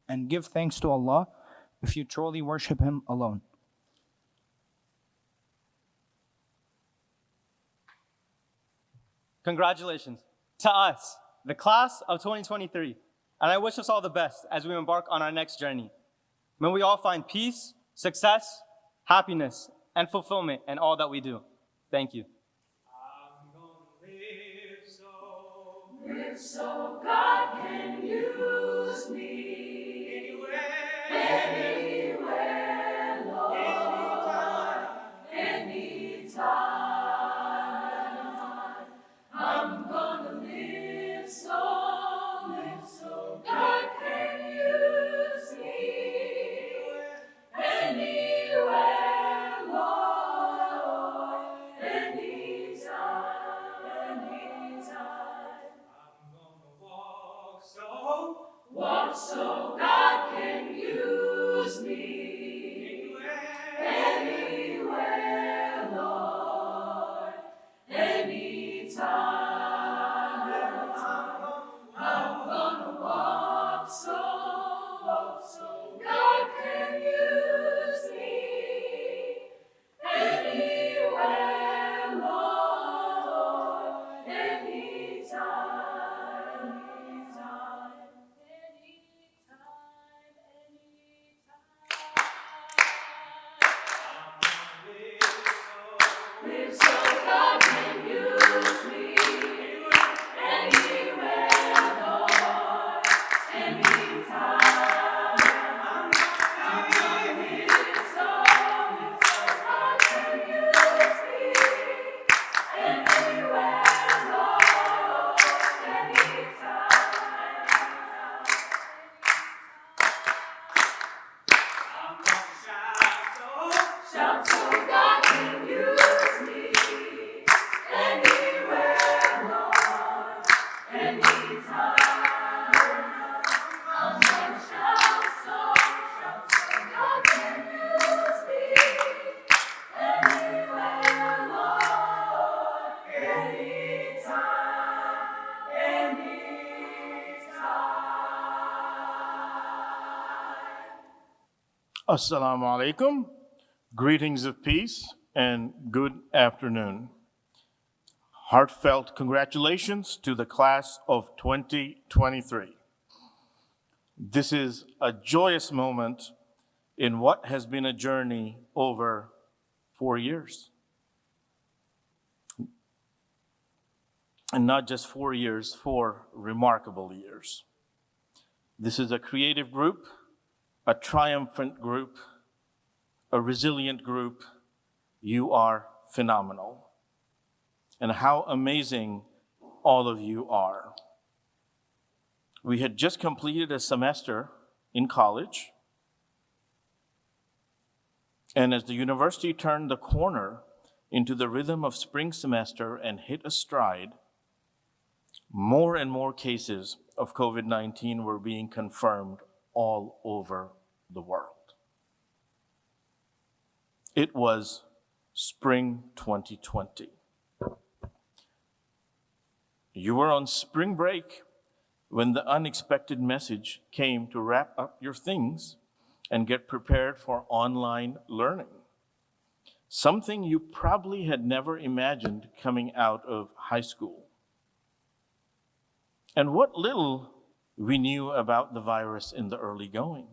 and give thanks to Allah if you truly worship Him alone. Congratulations to us, the class of 2023, and I wish us all the best as we embark on our next journey. May we all find peace, success, happiness, and fulfillment in all that we do. Thank you. Live so God can use me anywhere, Lord, anytime. I'm gonna live so God can use me anywhere, Lord, anytime. Walk so God can use me anywhere, Lord, anytime. I'm gonna walk so God can use me anywhere, Lord, anytime. Live so God can use me anywhere, Lord, anytime. I'm gonna live so God can use me anywhere, Lord, anytime. I'm gonna shout so God can use me anywhere, Lord, anytime. I'm gonna shout so God can use me anywhere, Lord, anytime, anytime. Assalamu alaikum. Greetings of peace and good afternoon. Heartfelt congratulations to the class of 2023. This is a joyous moment in what has been a journey over 4 years. And not just 4 years, 4 remarkable years. This is a creative group, a triumphant group, a resilient group. You are phenomenal. And how amazing all of you are. We had just completed a semester in college. And as the university turned the corner into the rhythm of spring semester and hit a stride, more and more cases of COVID-19 were being confirmed all over the world. It was spring 2020. You were on spring break when the unexpected message came to wrap up your things and get prepared for online learning. Something you probably had never imagined coming out of high school. And what little we knew about the virus in the early going.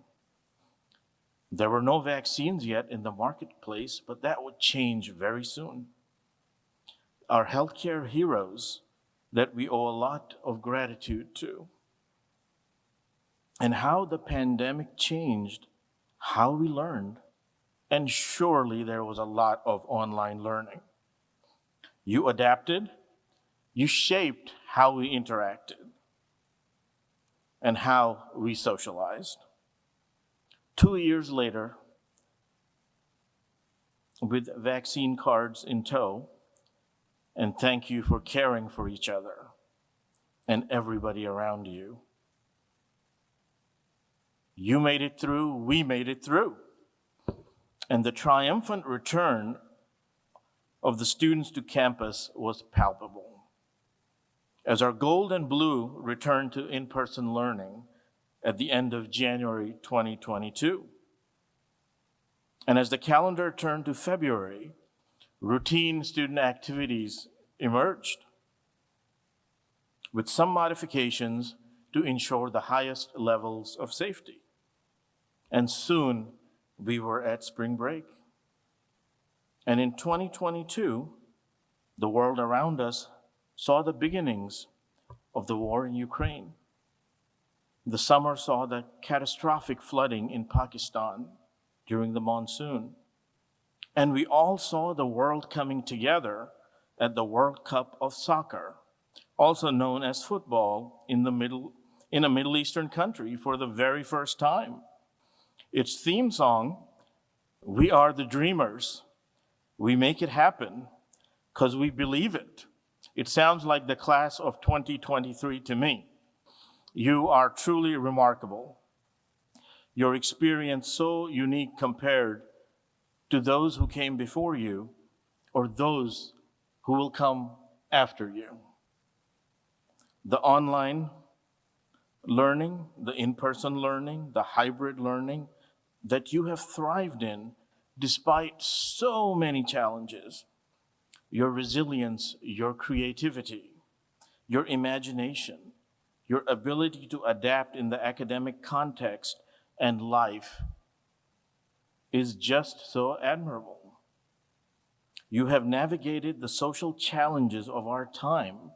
There were no vaccines yet in the marketplace, but that would change very soon. Our healthcare heroes that we owe a lot of gratitude to, and how the pandemic changed how we learned, and surely there was a lot of online learning. You adapted, you shaped how we interacted and how we socialized. 2 years later, with vaccine cards in tow, and thank you for caring for each other and everybody around you. You made it through, we made it through. And the triumphant return of the students to campus was palpable. As our gold and blue returned to in-person learning at the end of January 2022. And as the calendar turned to February, routine student activities emerged with some modifications to ensure the highest levels of safety. And soon we were at spring break. And in 2022, the world around us saw the beginnings of the war in Ukraine. The summer saw the catastrophic flooding in Pakistan during the monsoon. And we all saw the world coming together at the World Cup of Soccer, also known as football in a Middle Eastern country for the very first time. Its theme song, "We Are the Dreamers. We make it happen because we believe it." It sounds like the class of 2023 to me. You are truly remarkable. Your experience so unique compared to those who came before you or those who will come after you. The online learning, the in-person learning, the hybrid learning that you have thrived in despite so many challenges. Your resilience, your creativity, your imagination, your ability to adapt in the academic context and life is just so admirable. You have navigated the social challenges of our time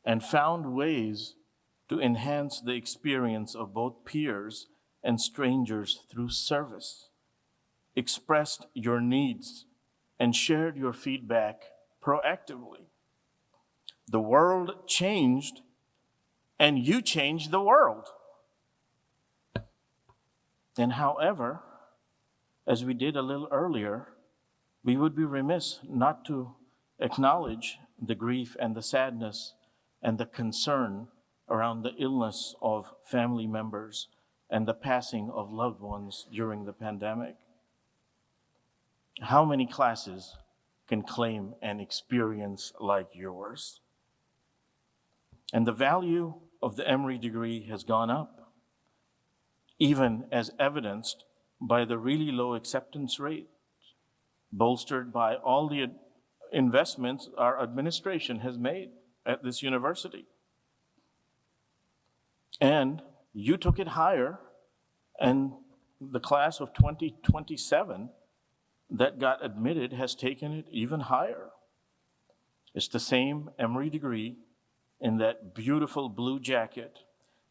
and found ways to enhance the experience of both peers and strangers through service, expressed your needs, and shared your feedback proactively. The world changed, and you changed the world. And however, as we did a little earlier, we would be remiss not to acknowledge the grief and the sadness and the concern around the illness of family members and the passing of loved ones during the pandemic. How many classes can claim an experience like yours? And the value of the Emory degree has gone up, even as evidenced by the really low acceptance rate, bolstered by all the investments our administration has made at this university. And you took it higher, and the class of 2027 that got admitted has taken it even higher. It's the same Emory degree in that beautiful blue jacket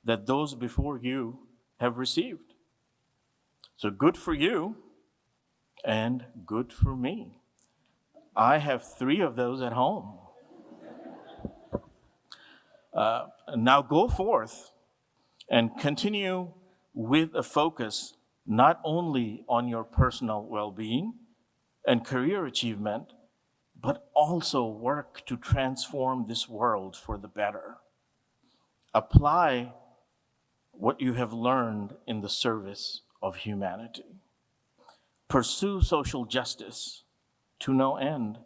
that those before you have received. So good for you and good for me. I have 3 of those at home. Now go forth and continue with a focus not only on your personal well-being and career achievement, but also work to transform this world for the better. Apply what you have learned in the service of humanity. Pursue social justice to no end.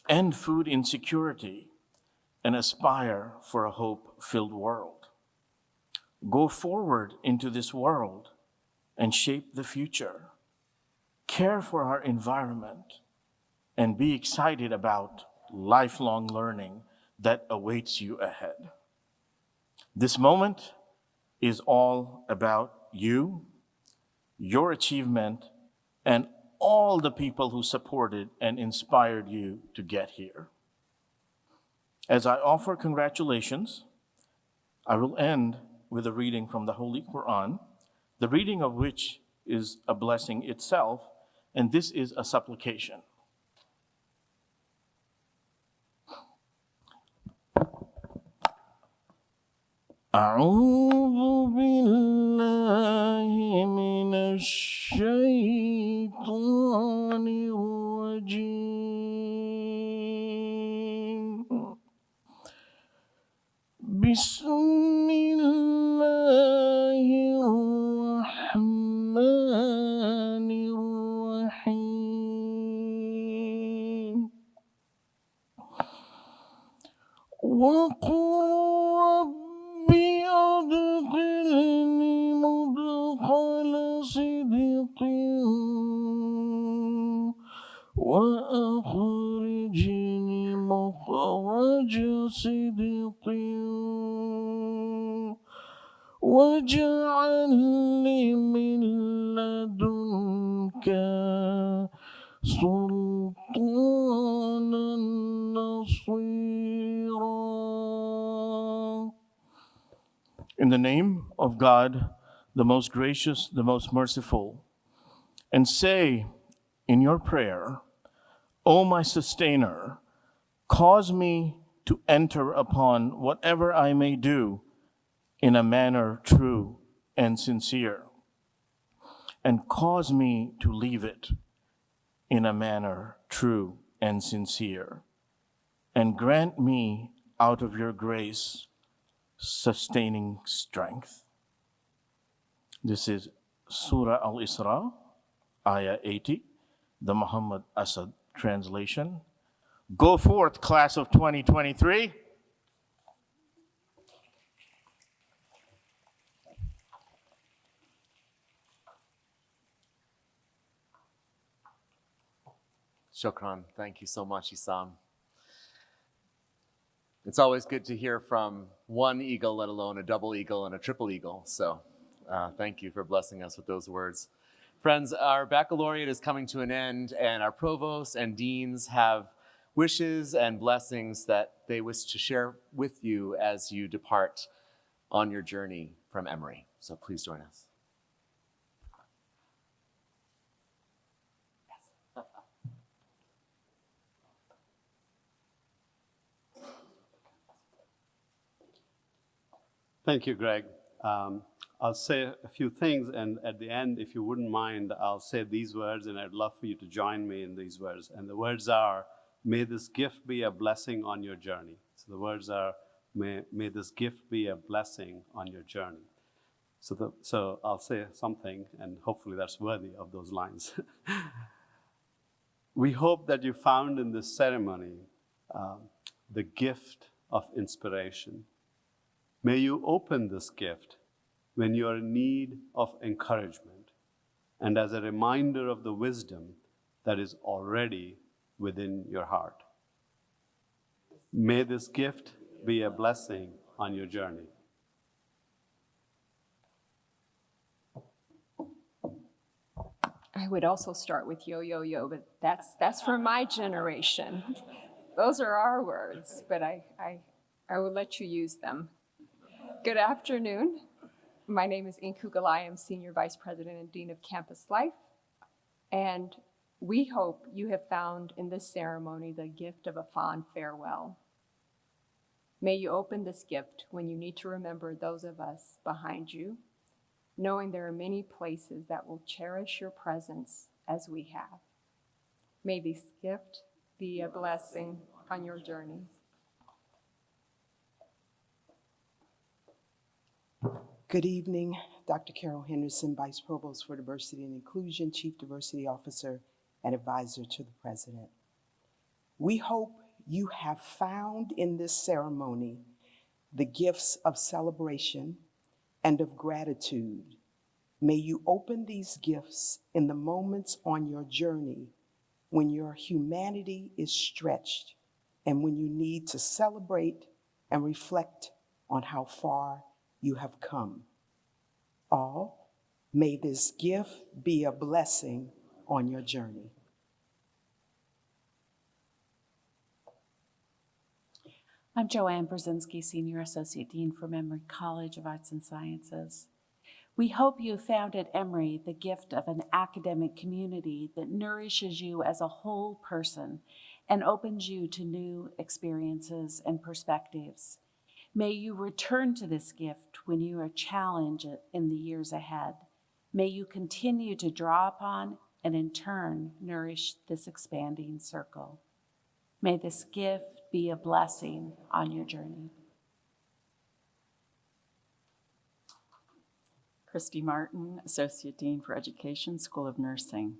End food insecurity and aspire for a hope-filled world. Go forward into this world and shape the future. Care for our environment and be excited about lifelong learning that awaits you ahead. This moment is all about you your achievement, and all the people who supported and inspired you to get here. As I offer congratulations, I will end with a reading from the Holy Quran, the reading of which is a blessing itself, and this is a supplication. أعوذ بالله من الشيطان الرجيم بسم الله الرحمن الرحيم وقل أدخلني مدخل صدق وأخرجني مخرج صدق واجعل لي من لدنك سلطانا نصيرا. In the name of God, the most gracious, the most merciful, and say in your prayer, O my sustainer, cause me to enter upon whatever I may do in a manner true and sincere, and cause me to leave it in a manner true and sincere, and grant me out of your grace sustaining strength. This is Surah Al-Isra, Ayah 80, the Muhammad Asad translation. Go forth, class of 2023. Shukran. Thank you so much, Isam. It's always good to hear from one eagle, let alone a double eagle and a triple eagle. So thank you for blessing us with those words. Friends, our baccalaureate is coming to an end, and our provosts and deans have wishes and blessings that they wish to share with you as you depart on your journey from Emory. So please join us. Thank you, Greg. I'll say a few things, and at the end, if you wouldn't mind, I'll say these words, and I'd love for you to join me in these words. And the words are, may this gift be a blessing on your journey. So the words are, may this gift be a blessing on your journey. So I'll say something, and hopefully that's worthy of those lines. We hope that you found in this ceremony the gift of inspiration. May you open this gift when you are in need of encouragement and as a reminder of the wisdom that is already within your heart. May this gift be a blessing on your journey. I would also start with yo, yo, yo, but that's for my generation. Those are our words, but I will let you use them. Good afternoon. My name is Inku Galai. I'm Senior Vice President and Dean of Campus Life. And we hope you have found in this ceremony the gift of a fond farewell. May you open this gift when you need to remember those of us behind you, knowing there are many places that will cherish your presence as we have. May this gift be a blessing on your journey. Good evening, Dr. Carol Henderson, Vice Provost for Diversity and Inclusion, Chief Diversity Officer, and Advisor to the President. We hope you have found in this ceremony the gifts of celebration and of gratitude. May you open these gifts in the moments on your journey when your humanity is stretched and when you need to celebrate and reflect on how far you have come. All May this gift be a blessing on your journey. I'm Joanne Brzezinski, Senior Associate Dean for Emory College of Arts and Sciences. We hope you found at Emory the gift of an academic community that nourishes you as a whole person and opens you to new experiences and perspectives. May you return to this gift when you are challenged in the years ahead. May you continue to draw upon and in turn nourish this expanding circle. May this gift be a blessing on your journey. Christy Martin, Associate Dean for Education, School of Nursing.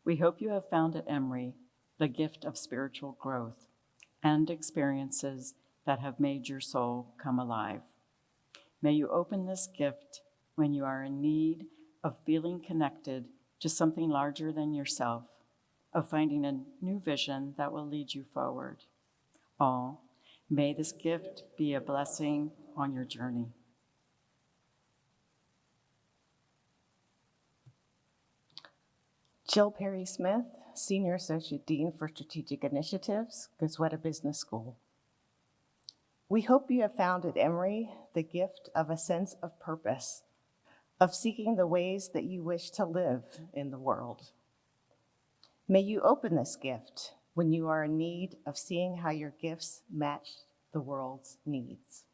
We hope you have found at Emory the gift of spiritual growth and experiences that have made your soul come alive. May you open this gift when you are in need of feeling connected to something larger than yourself, of finding a new vision that will lead you forward. All, may this gift be a blessing on your journey. Jill Perry-Smith, Senior Associate Dean for Strategic Initiatives, Goodsweater Business School. We hope you have found at Emory the gift of a sense of purpose, of seeking the ways that you wish to live in the world. May you open this gift when you are in need of seeing how your gifts match the world's needs.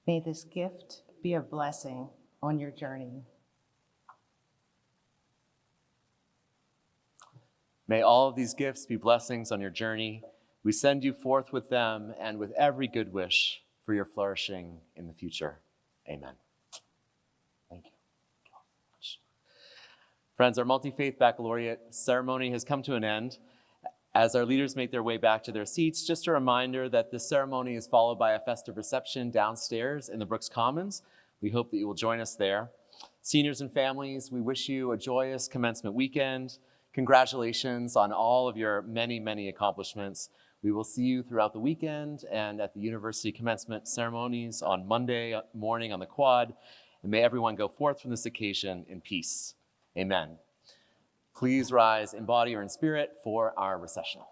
May this gift be a blessing on your journey. May all of these gifts be blessings on your journey. We send you forth with them and with every good wish for your flourishing in the future. Amen. Thank you. Friends, our Multifaith Baccalaureate ceremony has come to an end. As our leaders make their way back to their seats, just a reminder that this ceremony is followed by a festive reception downstairs in the Brooks Commons. We hope that you will join us there. Seniors and families, we wish you a joyous commencement weekend. Congratulations on all of your many, many accomplishments. We will see you throughout the weekend and at the university commencement ceremonies on Monday morning on the quad. And may everyone go forth from this occasion in peace. Amen. Please rise in body or in spirit for our recessional.